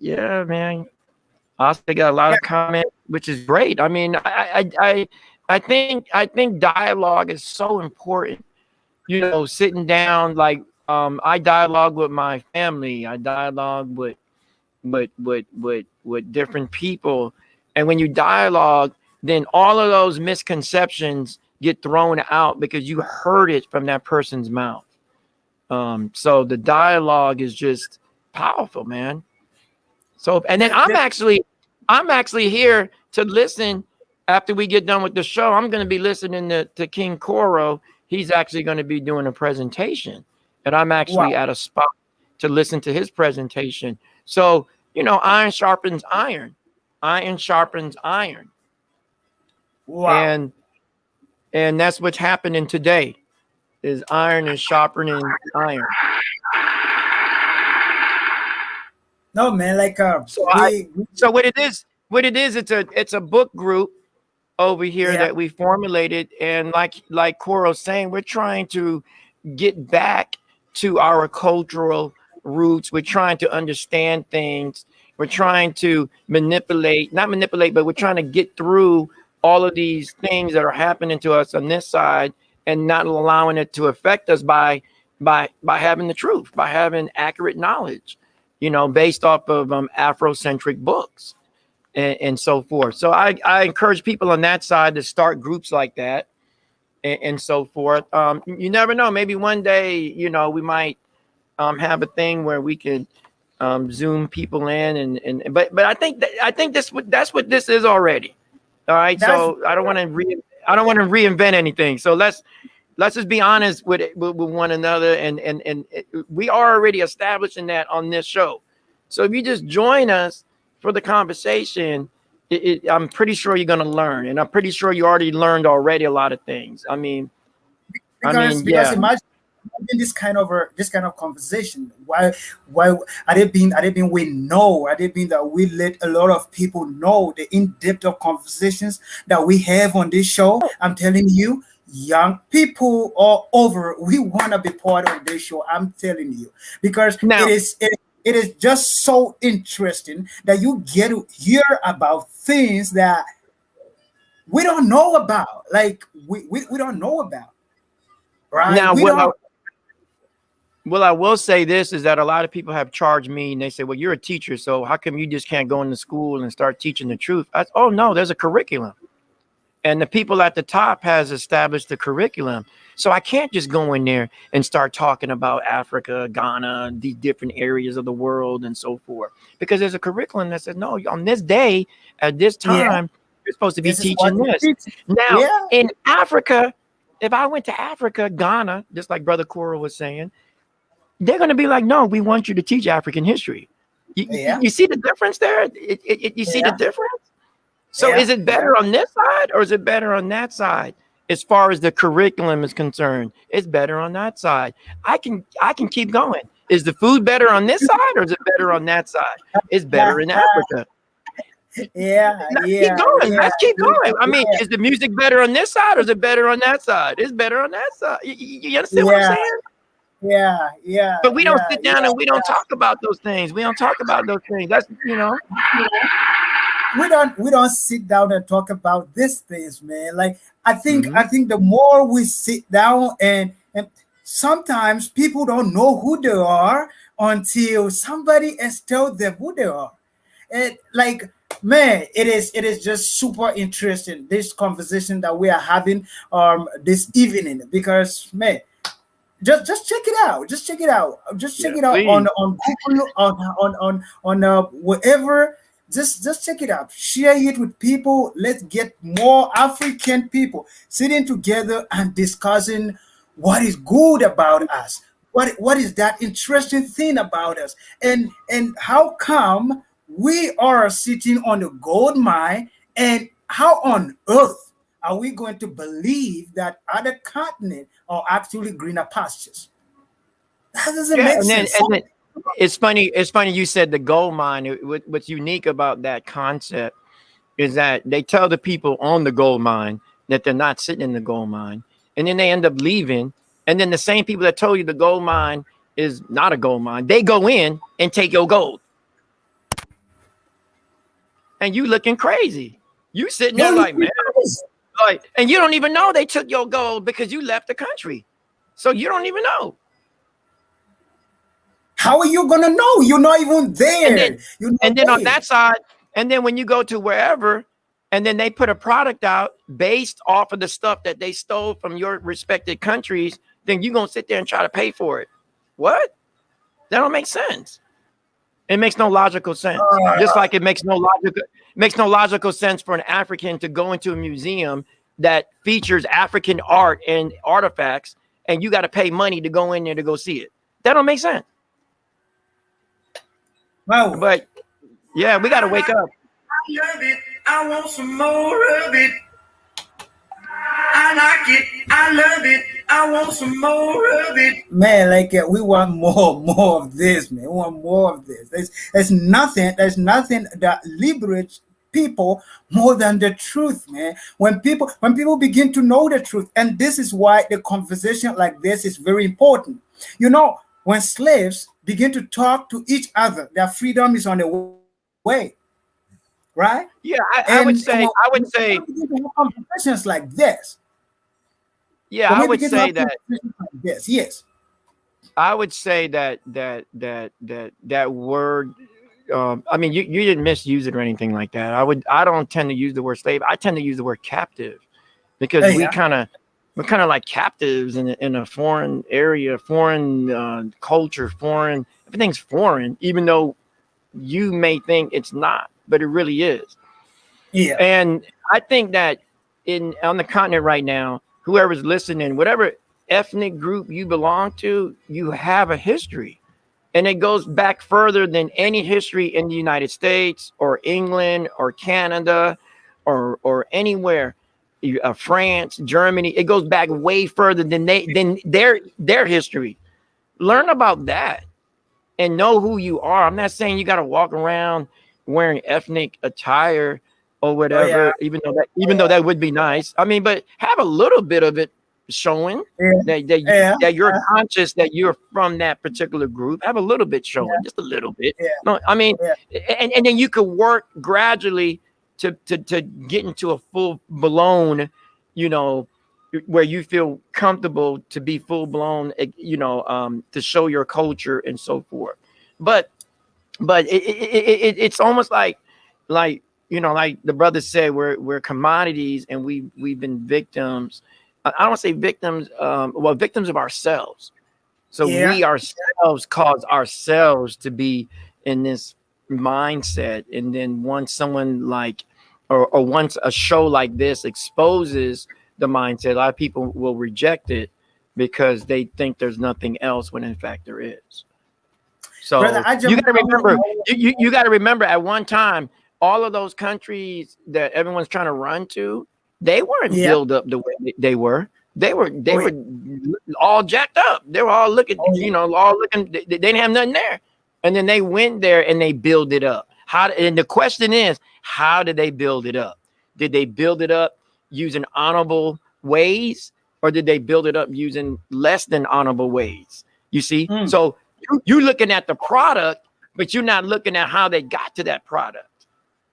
lot yeah, of comment, which is great. I mean, I think dialogue is so important. Sitting down, like I dialogue with my family. I dialogue with different people, and when you dialogue, then all of those misconceptions get thrown out because you heard it from that person's mouth. So the dialogue is just powerful, man. So, and then the, the, I'm actually here to listen after we get done with the show. I'm going to be listening to King Koro. He's actually going to be doing a presentation, and I'm actually wow, at a spot to listen to his presentation. So, iron sharpens iron. Iron sharpens iron. wow. And that's what's happening today is iron is sharpening iron. No, man, like So so what it is, it's a book group over here yeah, that we formulated, and like Koro's saying, we're trying to get back to our cultural roots. We're trying to understand things. We're trying to not manipulate, but we're trying to get through all of these things that are happening to us on this side and not allowing it to affect us by having the truth, by having accurate knowledge, based off of Afrocentric books and so forth. So I encourage people on that side to start groups like that and so forth. You never know. Maybe one day, we might have a thing where we can Zoom people in, but I think that's what this is already. All right, That's so I don't want to reinvent anything. So let's just be honest with one another, and we are already establishing that on this show. So if you just join us for the conversation, I'm pretty sure you're going to learn, and I'm pretty sure you already learned already a lot of things. because Yeah. imagine this kind of conversation. Why are they being we know? Are they being that we let a lot of people know the in-depth of conversations that we have on this show? I'm telling you, young people all over, we want to be part of this show. I'm telling you, because Now, it is just so interesting that you get to hear about things that we don't know about. Like we don't know about, right? now, We don't. well, I will say this is that a lot of people have charged me, and they say, "Well, you're a teacher, so how come you just can't go into school and start teaching the truth?" Oh no, there's a curriculum, and the people at the top has established the curriculum. So I can't just go in there and start talking about Africa, Ghana, these different areas of the world, and so forth, because there's a curriculum that says, no, on this day at this Yeah, time, you're supposed to be this is what teaching we this. teach. Now, Yeah, in Africa, if I went to Africa, Ghana, just like Brother Coral was saying, they're going to be like, no, we want you to teach African history. yeah, You see the difference there? You see the yeah, difference? So yeah. is it better on this side or is it better on that side? As far as the curriculum is concerned, it's better on that side. I can keep going. Is the food better on this side or is it better on that side? It's better in Africa. Yeah, Let's keep yeah, going. yeah, Let's keep going. I mean, yeah, is the music better on this side or is it better on that side? It's better on that side. You understand what I'm yeah, saying? yeah, yeah, But we don't yeah, sit down yeah. and we don't talk about those things. We don't talk about those things. That's, We don't sit down and talk about these things, man. Like I Mhm. think the more we sit down and sometimes people don't know who they are until somebody has told them who they are. And like, man, it is just super interesting, this conversation that we are having this evening, because man, just check it out. Just check it out. Just check Yeah, it out please. on Google, on wherever. Just check it out. Share it with people. Let's get more African people sitting together and discussing what is good about us. What is that interesting thing about us? And how come we are sitting on the gold mine, and how on earth are we going to believe that other continents are actually greener pastures? That doesn't Yeah, make sense. and then it's funny. It's funny you said the gold mine. What's unique about that concept is that they tell the people on the gold mine that they're not sitting in the gold mine, and then they end up leaving. And then the same people that told you the gold mine is not a gold mine, they go in and take your gold, and you looking crazy. You sitting Yo, there you like, man, like, and you don't even know they took your gold because you left the country, so you don't even know. how are you gonna know? You're not even And there. then You're not and then on there. that side, and then when you go to wherever, and then they put a product out based off of the stuff that they stole from your respected countries, then you're gonna sit there and try to pay for it. What? That don't make sense. It makes no logical sense. Just like it makes no logical sense for an African to go into a museum that features African art and artifacts, and you got to pay money to go in there to go see it. That don't make sense. Wow. But yeah, we got to wake up. I love it. I want some more of it. I like it. I love it. I want some more of it. Man, like we want more of this, man. We want more of this. There's nothing that liberates people more than the truth, man. When people begin to know the truth, and this is why the conversation like this is very important. When slaves begin to talk to each other, their freedom is on the way, right? Yeah, I would And say, when we begin to have conversations like this, yeah, when I we would begin to say have that. conversations like this, yes. I would say that word. I mean, you didn't misuse it or anything like that. I don't tend to use the word slave. I tend to use the word captive, because Yeah. we're kind of like captives in a foreign area, foreign culture, foreign, everything's foreign, even though you may think it's not, but it really is. Yeah. And I think that on the continent right now, whoever's listening, whatever ethnic group you belong to, you have a history. And it goes back further than any history in the United States or England or Canada or anywhere, France, Germany. It goes back way further than their history. Learn about that and know who you are. I'm not saying you got to walk around wearing ethnic attire or Oh yeah. whatever, even though that would be nice. I mean, but have a little bit of it showing Yeah. Yeah. that you're conscious that you're from that particular group. Have a little bit showing, just a little bit. Yeah. No, I mean, Yeah. and then you could work gradually to get into a full blown, where you feel comfortable to be full blown, to show your culture and so forth. But it's almost like like the brother said, we're commodities, and we've been victims. I don't want to say victims, victims of ourselves. So Yeah. we ourselves cause ourselves to be in this mindset. And then once someone or once a show like this exposes the mindset, a lot of people will reject it because they think there's nothing else when in fact there is. So Brother, you got to remember, you got to remember at one time, all of those countries that everyone's trying to run to, they weren't Yeah. built up the way they were. They were all jacked up. They were all looking, all looking. They didn't have nothing there, and then they went there and they built it up. And the question is, how did they build it up? Did they build it up using honorable ways, or did they build it up using less than honorable ways? You see, so you're looking at the product, but you're not looking at how they got to that product.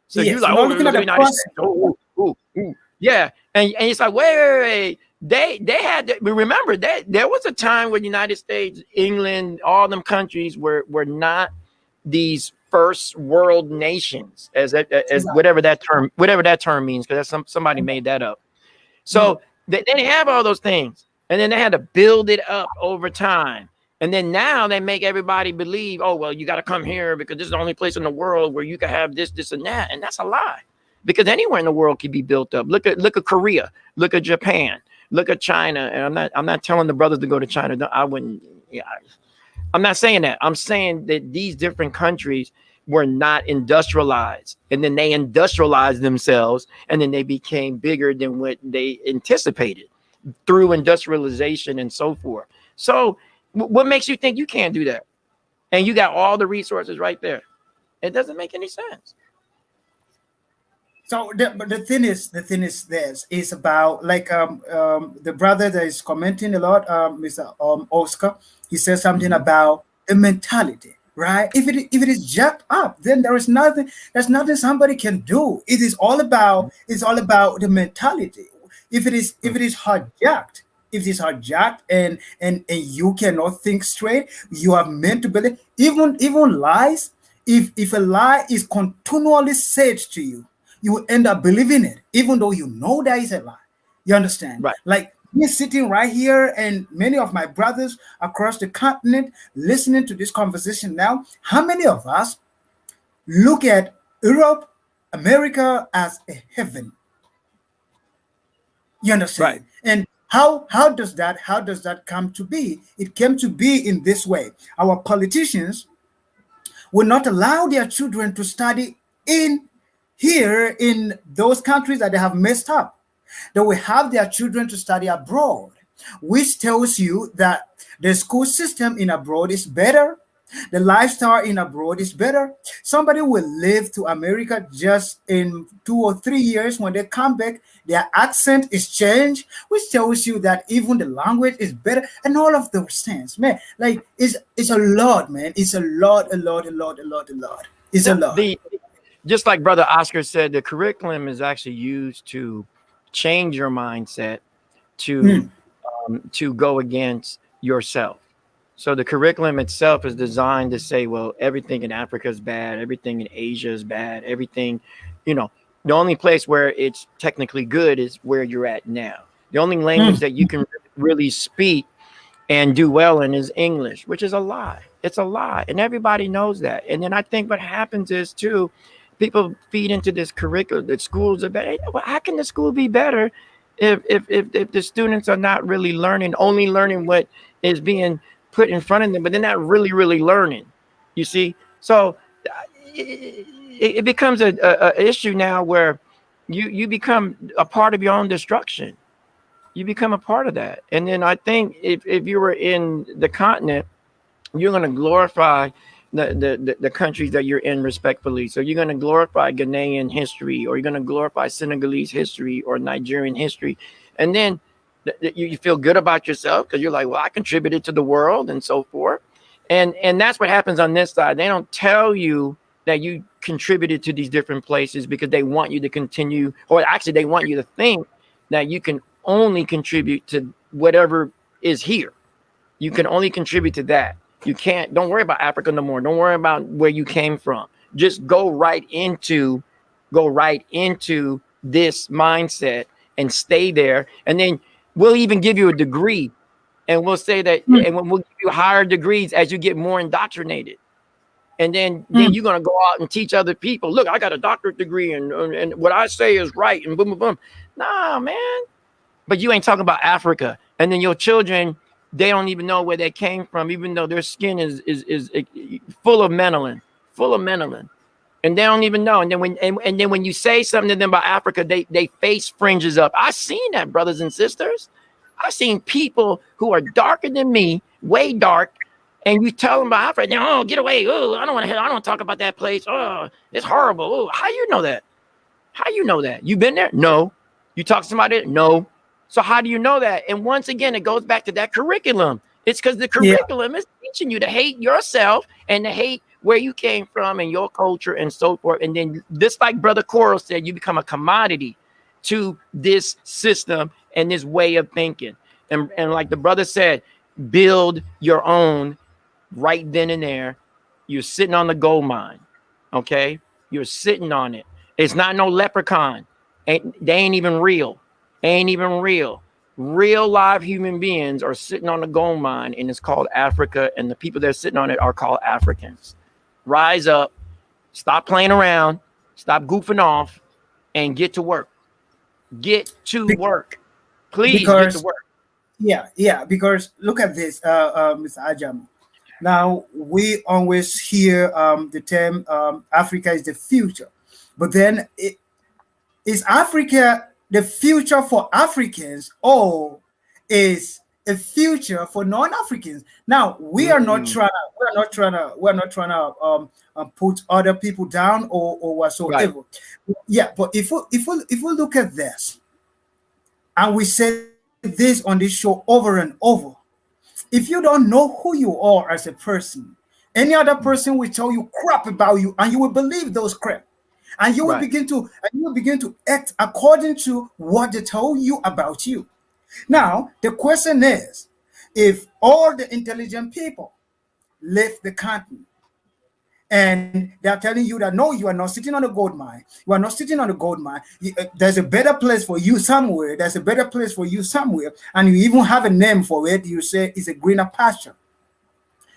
So Yes, you're like, you're looking at the process. Yeah, and it's like, wait. They had to remember that there was a time when the United States, England, all them countries were not these first world nations, as whatever that term means, because somebody made that up. So they didn't have all those things, and then they had to build it up over time. And then now they make everybody believe, oh, well, you got to come here because this is the only place in the world where you can have this, and that. And that's a lie, because anywhere in the world can be built up. Look at Korea, look at Japan, look at China. And I'm not telling the brothers to go to China. No, I wouldn't. Yeah, I'm not saying that. I'm saying that these different countries were not industrialized, and then they industrialized themselves, and then they became bigger than what they anticipated through industrialization and so forth. So what makes you think you can't do that? And you got all the resources right there. It doesn't make any sense. So the thing is this is about like the brother that is commenting a lot, Mr. Oscar. He says something about the mentality, right? If it is jacked up, then there's nothing somebody can do. It's all about the mentality. If it is hijacked, and you cannot think straight, you are meant to believe. Even lies. If a lie is continually said to you, you will end up believing it, even though you know that is a lie. You understand? Right. Like me sitting right here, and many of my brothers across the continent listening to this conversation now. How many of us look at Europe, America as a heaven? You understand? Right. And how does that come to be? It came to be in this way. Our politicians will not allow their children to study here in those countries that they have messed up. They will have their children to study abroad, which tells you that the school system in abroad is better. The lifestyle in abroad is better. Somebody will live to America just in 2 or 3 years. When they come back, their accent is changed, which tells you that even the language is better, and all of those things, man. Like it's a lot, man. It's a lot. It's a lot. Just like Brother Oscar said, the curriculum is actually used to change your mindset to go against yourself. So the curriculum itself is designed to say, well, everything in Africa is bad, everything in Asia is bad, everything, the only place where it's technically good is where you're at now. The only language that you can really speak and do well in is English, which is a lie. It's a lie. And everybody knows that. And then I think what happens is too, people feed into this curriculum that schools are better. Well, how can the school be better if the students are not really learning, only learning what is being put in front of them, but they're not really learning, you see? So it becomes a issue now where you become a part of your own destruction. You become a part of that. And then I think if you were in the continent, you're going to glorify the countries that you're in respectfully. So you're going to glorify Ghanaian history, or you're going to glorify Senegalese history or Nigerian history. And then you feel good about yourself because you're like, well, I contributed to the world and so forth. And that's what happens on this side. They don't tell you that you contributed to these different places because they want you to continue, or actually they want you to think that you can only contribute to whatever is here. You can only contribute to that. You can't, don't worry about Africa no more. Don't worry about where you came from. Just go right into this mindset and stay there. And then we'll even give you a degree, and we'll say that, and we'll give you higher degrees as you get more indoctrinated. And then you're going to go out and teach other people, look, I got a doctorate degree and what I say is right, and boom, boom, boom. Nah, man. But you ain't talking about Africa. And then your children, they don't even know where they came from, even though their skin is full of melanin. And they don't even know. And then when you say something to them about Africa, they face fringes up. I've seen that, brothers and sisters. I've seen people who are darker than me, way dark, and you tell them about Africa, oh, get away. Oh, I don't want to talk about that place. Oh, it's horrible. Oh, how you know that? How you know that? You been there? No. You talk to somebody? No. So how do you know that? And once again, it goes back to that curriculum. It's because the curriculum is teaching you to hate yourself and to hate where you came from and your culture and so forth. And then just like Brother Coral said, you become a commodity to this system and this way of thinking. And like the brother said, build your own right then and there. You're sitting on the gold mine. Okay? You're sitting on it. It's not no leprechaun. They ain't even real. Real live human beings are sitting on the gold mine, and it's called Africa, and the people that are sitting on it are called Africans. Rise up, stop playing around, stop goofing off, and get to work. Get to work. Please get to work. Yeah, because look at this, Mr. Ajam. Now, we always hear the term Africa is the future, but then is Africa the future for Africans, or is a future for non-Africans? Now, we're not trying to put other people down or whatsoever. Right. Yeah, but if we look at this, and we say this on this show over and over, if you don't know who you are as a person, any other person will tell you crap about you, and you will believe those crap. And you will begin to act according to what they tell you about you. Now, the question is, if all the intelligent people left the continent and they're telling you that no, you are not sitting on a gold mine. You are not sitting on a gold mine. There's a better place for you somewhere. There's a better place for you somewhere. And you even have a name for it. You say it's a greener pasture.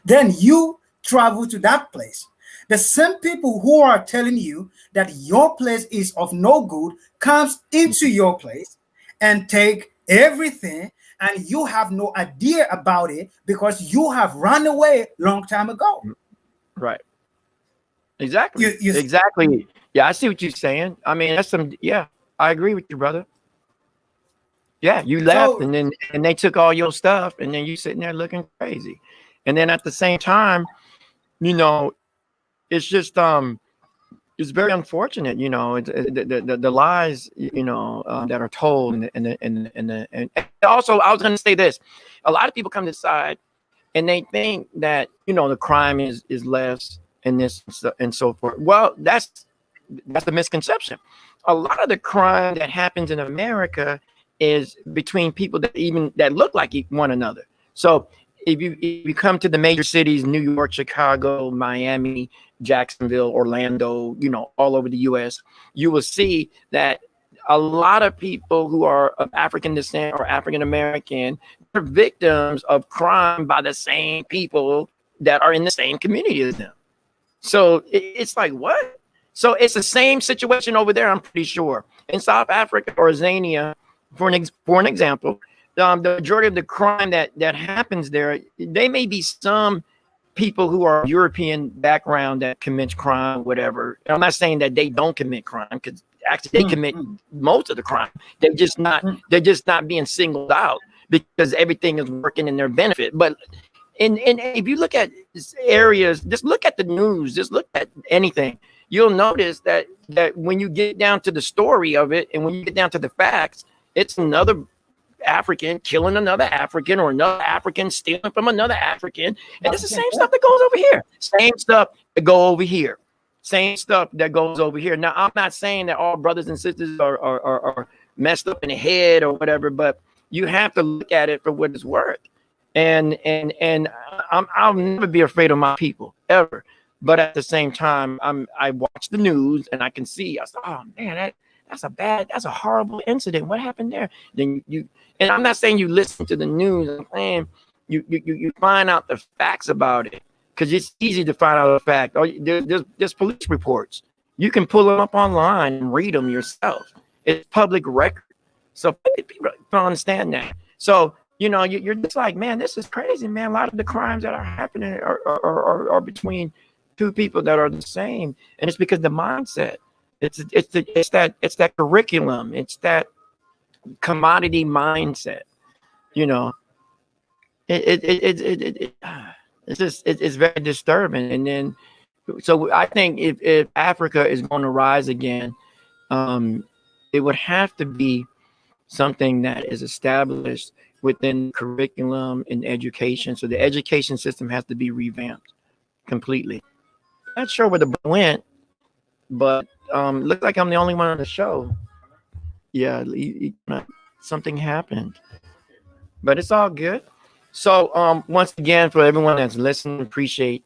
Then you travel to that place. The same people who are telling you that your place is of no good comes into your place and take everything, and you have no idea about it because you have run away long time ago. Right. Exactly. Exactly. Yeah, I see what you're saying. I mean, I agree with you, brother. Yeah, you left and they took all your stuff, and then you sitting there looking crazy. And then at the same time, it's just it's very unfortunate, the lies, that are told, and also I was going to say this: a lot of people come to the side, and they think that the crime is less and this and so forth. Well, that's the misconception. A lot of the crime that happens in America is between people that look like one another. So if you come to the major cities, New York, Chicago, Miami, Jacksonville, Orlando, all over the U.S., you will see that a lot of people who are of African descent or African American are victims of crime by the same people that are in the same community as them. So it's like, what? So it's the same situation over there, I'm pretty sure. In South Africa or Zania, for an example, the majority of the crime that happens there, they may be some people who are European background that commits crime, whatever. And I'm not saying that they don't commit crime, because actually they commit most of the crime. They're just not being singled out because everything is working in their benefit. But and if you look at areas, just look at the news, just look at anything, you'll notice that when you get down to the story of it, and when you get down to the facts, it's another African killing another African, or another African stealing from another African. And it's the same stuff that goes over here. Same stuff that go over here. Same stuff that goes over here. Now, I'm not saying that all brothers and sisters are messed up in the head or whatever, but you have to look at it for what it's worth. And I'll never be afraid of my people, ever. But at the same time, I watch the news and I can see, I say, oh man, that's a horrible incident. What happened there? Then and I'm not saying you listen to the news, I'm saying you find out the facts about it, because it's easy to find out the fact. Oh, there's police reports. You can pull them up online and read them yourself. It's public record. So people don't understand that. So, you're just like, man, this is crazy, man. A lot of the crimes that are happening are between two people that are the same. And it's because the mindset. It's that curriculum. It's that commodity mindset. It's very disturbing. And then, so I think if Africa is going to rise again, it would have to be something that is established within curriculum and education. So the education system has to be revamped completely. Not sure where the book went, but looks like I'm the only one on the show. Yeah, something happened, but it's all good. So once again, for everyone that's listening, appreciate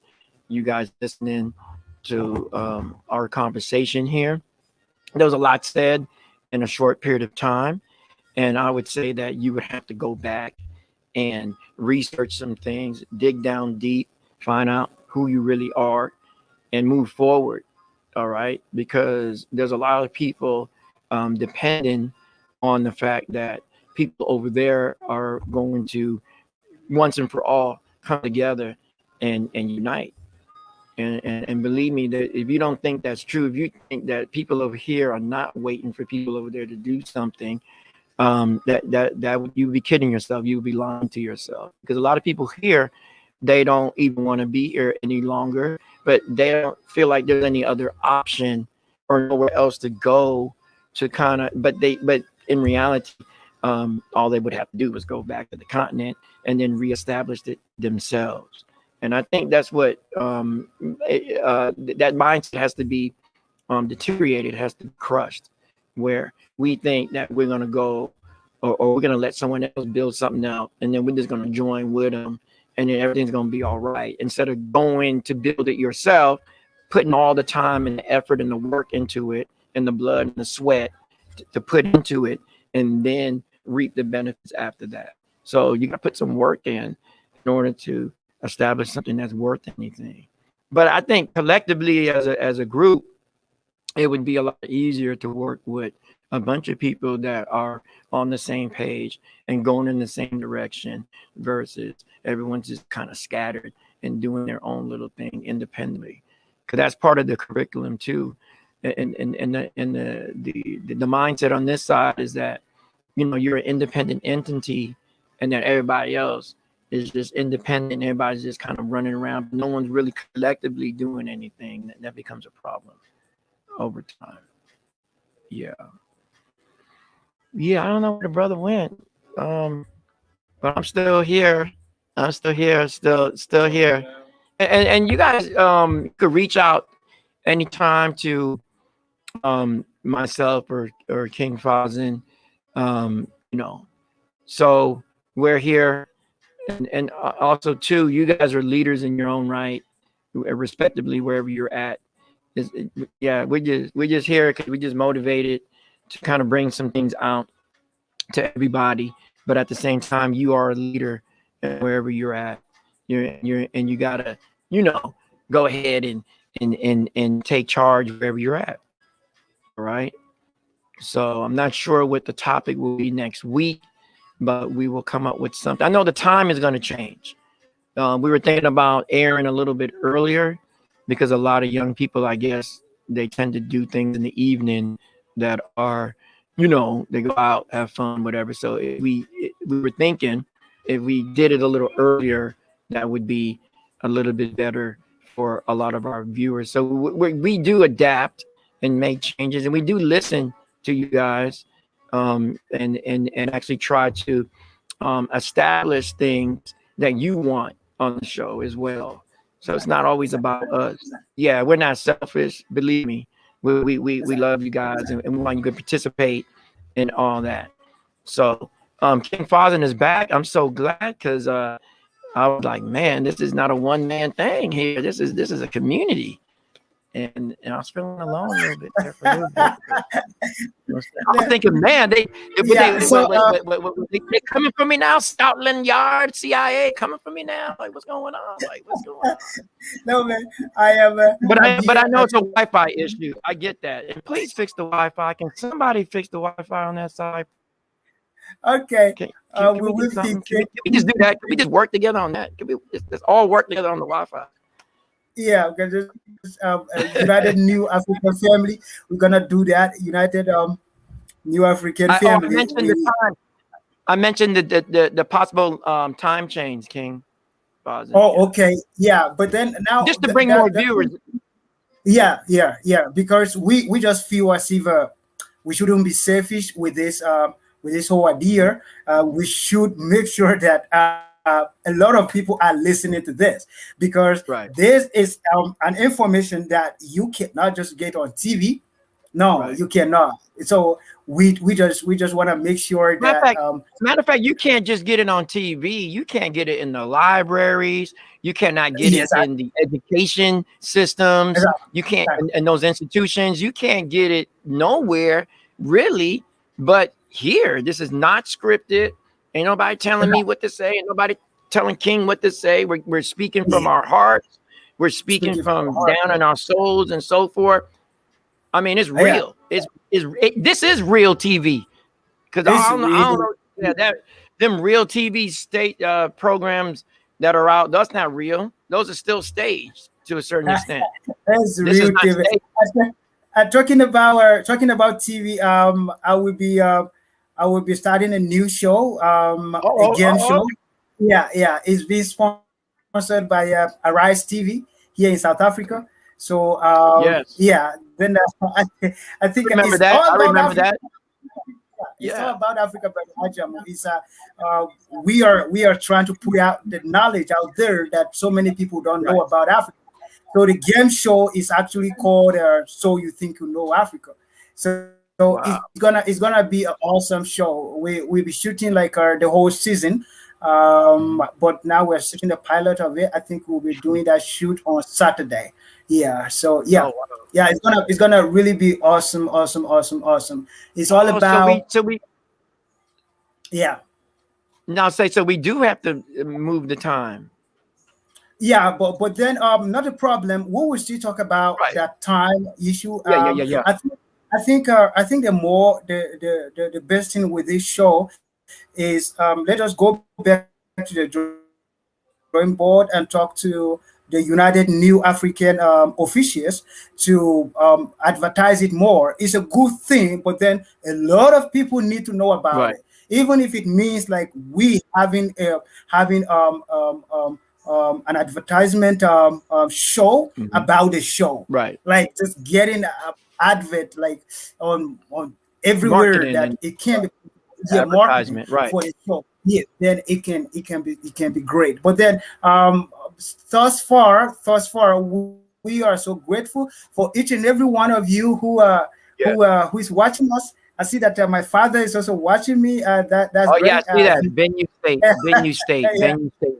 you guys listening to our conversation here. There was a lot said in a short period of time, and I would say that you would have to go back and research some things, dig down deep, find out who you really are, and move forward. All right, because there's a lot of people depending on the fact that people over there are going to once and for all come together and unite. And believe me, that if you don't think that's true, if you think that people over here are not waiting for people over there to do something, that you would be kidding yourself. You would be lying to yourself, because a lot of people here, they don't even want to be here any longer, but they don't feel like there's any other option or nowhere else to go to but in reality, all they would have to do was go back to the continent and then reestablish it themselves. And I think that's what that mindset has to be deteriorated, has to be crushed, where we think that we're going to go or we're going to let someone else build something out, and then we're just going to join with them, and then everything's going to be all right, instead of going to build it yourself, putting all the time and the effort and the work into it, and the blood and the sweat to put into it, and then reap the benefits after that. So you got to put some work in order to establish something that's worth anything. But I think collectively as a group, it would be a lot easier to work with a bunch of people that are on the same page and going in the same direction, versus everyone's just kind of scattered and doing their own little thing independently. Because that's part of the curriculum too. And the mindset on this side is that, you're an independent entity, and that everybody else is just independent. Everybody's just kind of running around. No one's really collectively doing anything. That becomes a problem over time. Yeah, I don't know where the brother went, but I'm still here. Still here. And you guys could reach out anytime to myself or King Fazin. So we're here, and also too, you guys are leaders in your own right, respectively, wherever you're at. We're just here because we just motivated to kind of bring some things out to everybody. But at the same time, you are a leader wherever you're at. And you gotta, go ahead and take charge wherever you're at. All right. So I'm not sure what the topic will be next week, but we will come up with something. I know the time is going to change. We were thinking about airing a little bit earlier because a lot of young people, I guess, they tend to do things in the evening that are, they go out, have fun, whatever. So if we were thinking if we did it a little earlier, that would be a little bit better for a lot of our viewers. So we do adapt and make changes, and we do listen to you guys, and actually try to establish things that you want on the show as well. So it's not always about us. Yeah, we're not selfish. Believe me, we love you guys, and we want you to participate in all that. So King Fazen is back. I'm so glad because I was like, man, this is not a one-man thing here. This is a community. And I was feeling alone a little bit there for a little bit. I was thinking, man, they coming for me now. Scotland Yard, CIA coming for me now. Like, what's going on? Like, what's going on? No, man, I am. But I know it's a Wi-Fi issue. I get that. And please fix the Wi-Fi. Can somebody fix the Wi-Fi on that side? Okay. Can we do something? Can we just do that? Can we just work together on that? Can we just all work together on the Wi-Fi? Yeah, we're gonna just United New African Family. We're gonna do that. United New African Family. I mentioned the time. I mentioned the possible time change, King. Oh, okay. Yeah, but then now just to bring more viewers. Yeah. Because we just feel as if we shouldn't be selfish with this whole idea. We should make sure that a lot of people are listening to this, because this is an information that you cannot just get on TV. No, you cannot. So we just want to make sure that matter of fact, you can't just get it on TV. You can't get it in the libraries. You cannot get it in the education systems. You can't in those institutions. You can't get it nowhere really. But here, this is not scripted. Ain't nobody telling me what to say. Ain't nobody telling King what to say. We're speaking from our hearts. We're speaking from down in our souls and so forth. I mean, it's real. This is real TV. Because I don't know. Yeah, them real TV state programs that are out, that's not real. Those are still staged to a certain extent. That's real TV. Talking about TV, I will be starting a new show, a game show. Yeah, it's being sponsored by Arise TV here in South Africa. So then I think remember it's that. all I remember about that. It's all about Africa, but it's we are trying to put out the knowledge out there that so many people don't know about Africa. So the game show is actually called "So You Think You Know Africa." So it's gonna be an awesome show. We'll be shooting like the whole season, but now we're shooting the pilot of it. I think we'll be doing that shoot on Saturday. Yeah. So it's gonna really be awesome. It's all about. So we. Yeah. Now so we do have to move the time. Yeah, but then not a problem. We will still talk about that time issue. Yeah. I think the best thing with this show is let us go back to the drawing board and talk to the United New African officials to advertise it more. It's a good thing, but then a lot of people need to know about it, even if it means like we having an advertisement show about the show, like just getting an advert like on everywhere marketing that it can be advertisement for the show. Yeah, then it can be great. But then thus far we are so grateful for each and every one of you who is watching us. I see that my father is also watching me. That's great. Yeah, I see that. Venue State,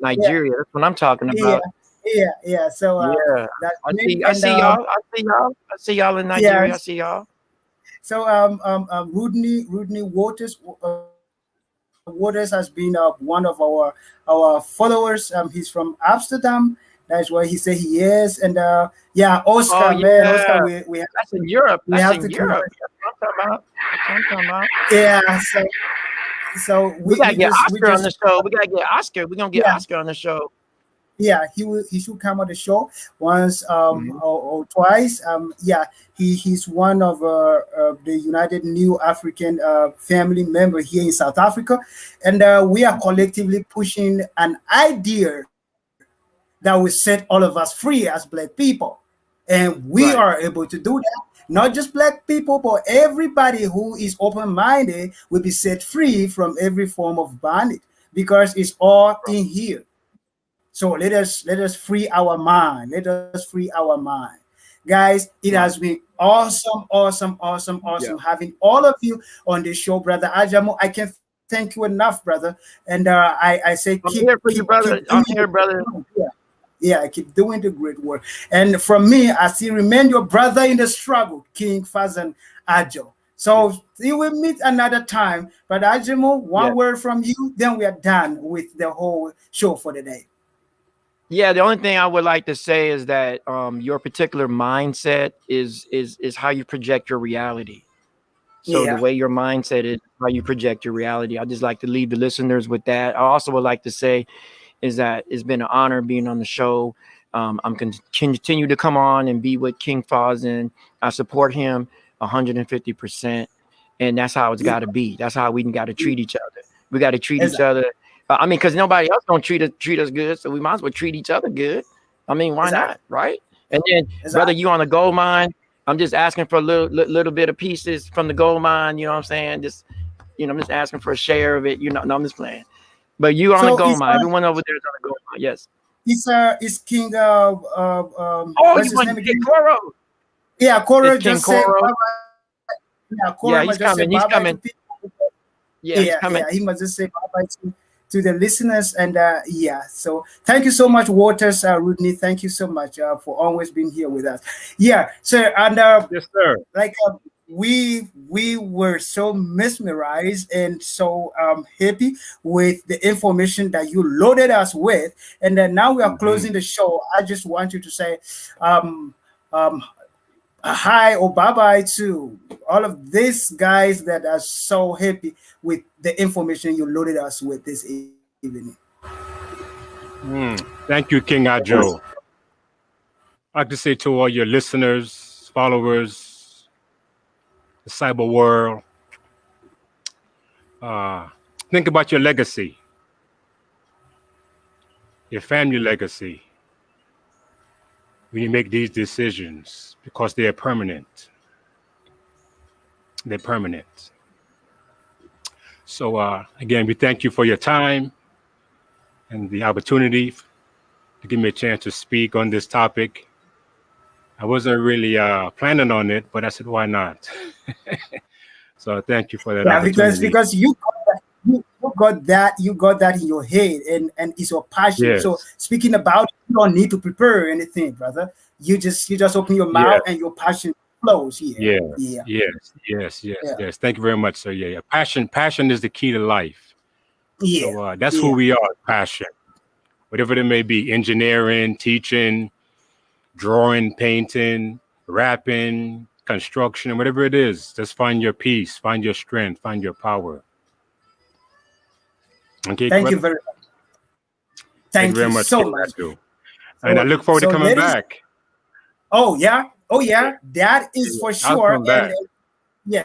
Nigeria. That's what I'm talking about. Yeah. So I see y'all. I see y'all in Nigeria. I see y'all. So Rodney Waters Waters has been one of our followers. He's from Amsterdam. That's why he said he is. And yeah, Oscar, Oh man, Oscar, yeah, that's in Europe. we That's have in to Europe. That's what I'm talking about. That's what I'm talking about. yeah. So We gotta get we Oscar on just the show. We gotta get Oscar. We're gonna get yeah. Oscar on the show. Yeah, he should come on the show once Mhm. or twice. Yeah, he's one of the United New African family member here in South Africa, and we are collectively pushing an idea that will set all of us free as Black people, and we are Right. able to do that. Not just Black people, but everybody who is open-minded will be set free from every form of bondage because it's all in here. So let us free our mind. Let us free our mind. Guys, it has Right. been awesome, awesome, awesome, awesome Yeah. having all of you on this show, brother Ajamo. I can't thank you enough, brother. And I say I'm here for keep you, doing brother. I'm here, brother. yeah. Yeah, keep doing the great work. And from me, I still remain your brother in the struggle, King Fazan Ajo. Yeah. So we will meet another time. But Ajamo, Yeah. one word from you, then we are done with the whole show for the day. Yeah, the only thing I would like to say is that your particular mindset is how you project your reality. So the Yeah. way your mindset is, how you project your reality. I just like to leave the listeners with that. I also would like to say is that it's been an honor being on the show. I'm going to continue to come on and be with King Faz, and I support him 150%. And that's how it's Yeah. got to be. That's how we got to treat each other. We got to treat each Exactly. other. I mean, because nobody else don't treat us good, so we might as well treat each other good. I mean, why not, Exactly. right? And then, brother, Exactly. you on the gold mine? I'm just asking for a little bit of pieces from the gold mine. You know what I'm saying? Just I'm just asking for a share of it. No, I'm just playing. But you on the So gold mine. Everyone over there is on the gold mine. Yes. it's King Oh, what's you his want name to get again? Koro? Yeah, It's Koro King just said Koro. bye bye. Yeah, Koro Yeah, must he's just say coming. He's bye bye to coming. people. Yeah, he's Yeah, coming. he must just say bye bye to the listeners. And yeah, so thank you so much, Waters, Rodney. Thank you so much for always being here with us. Yeah, so and Yes, sir. like we were so mesmerized and so happy with the information that you loaded us with, and then now we are Mhm. closing the show. I just want you to say um, um, hi or bye bye to all of these guys that are so happy with the information you loaded us with this evening. Thank you, King Ajo. I'd like to say to all your listeners, followers, the cyber world, uh, think about your legacy, your family legacy, when you make these decisions because they're permanent. They're permanent. So, again, we thank you for your time and the opportunity to give me a chance to speak on this topic. I wasn't really planning on it, but I said, why not? So, thank you for that Yeah, opportunity. because you got that in your head, and it's your passion. So Yes, speaking about it, you don't need to prepare anything, brother. You just open your yes, mouth and your passion flows. Yeah, yes, yeah, yes. yeah, Yes. Thank you very much, sir. Yeah, yeah. Passion is the key to life. yeah, So that's who yeah. we are, passion. Whatever it may be, engineering, teaching, drawing, painting, rapping, construction, whatever it is, just find your peace, find your strength, find your power. Okay, Thank you brother? very much. Thank you Thank very you much, so King much. Abdul. And I So look forward to so coming ladies, back. oh yeah, oh Yeah, yeah, that is yeah. for I'll sure. come And back. yeah,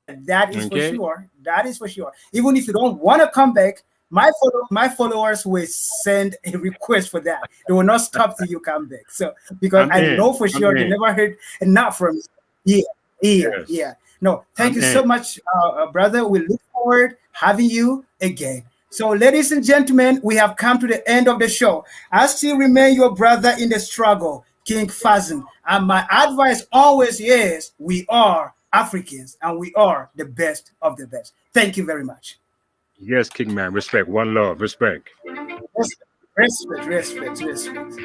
that is for sure. That is for Okay? sure. Even if you don't want to come back, my followers will send a request for that. They will not stop till you come back. So because I I'm know in. for I'm sure they in. never heard enough from you. Yeah, yeah, yeah. Yes. No, thank I'm you in. so much, brother. We look forward having you again. So, ladies and gentlemen, we have come to the end of the show. I still remain your brother in the struggle, King Fazan. And my advice always is we are Africans and we are the best of the best. Thank you very much. Yes, King Man. Respect. One love. Respect. Respect, respect, respect, respect.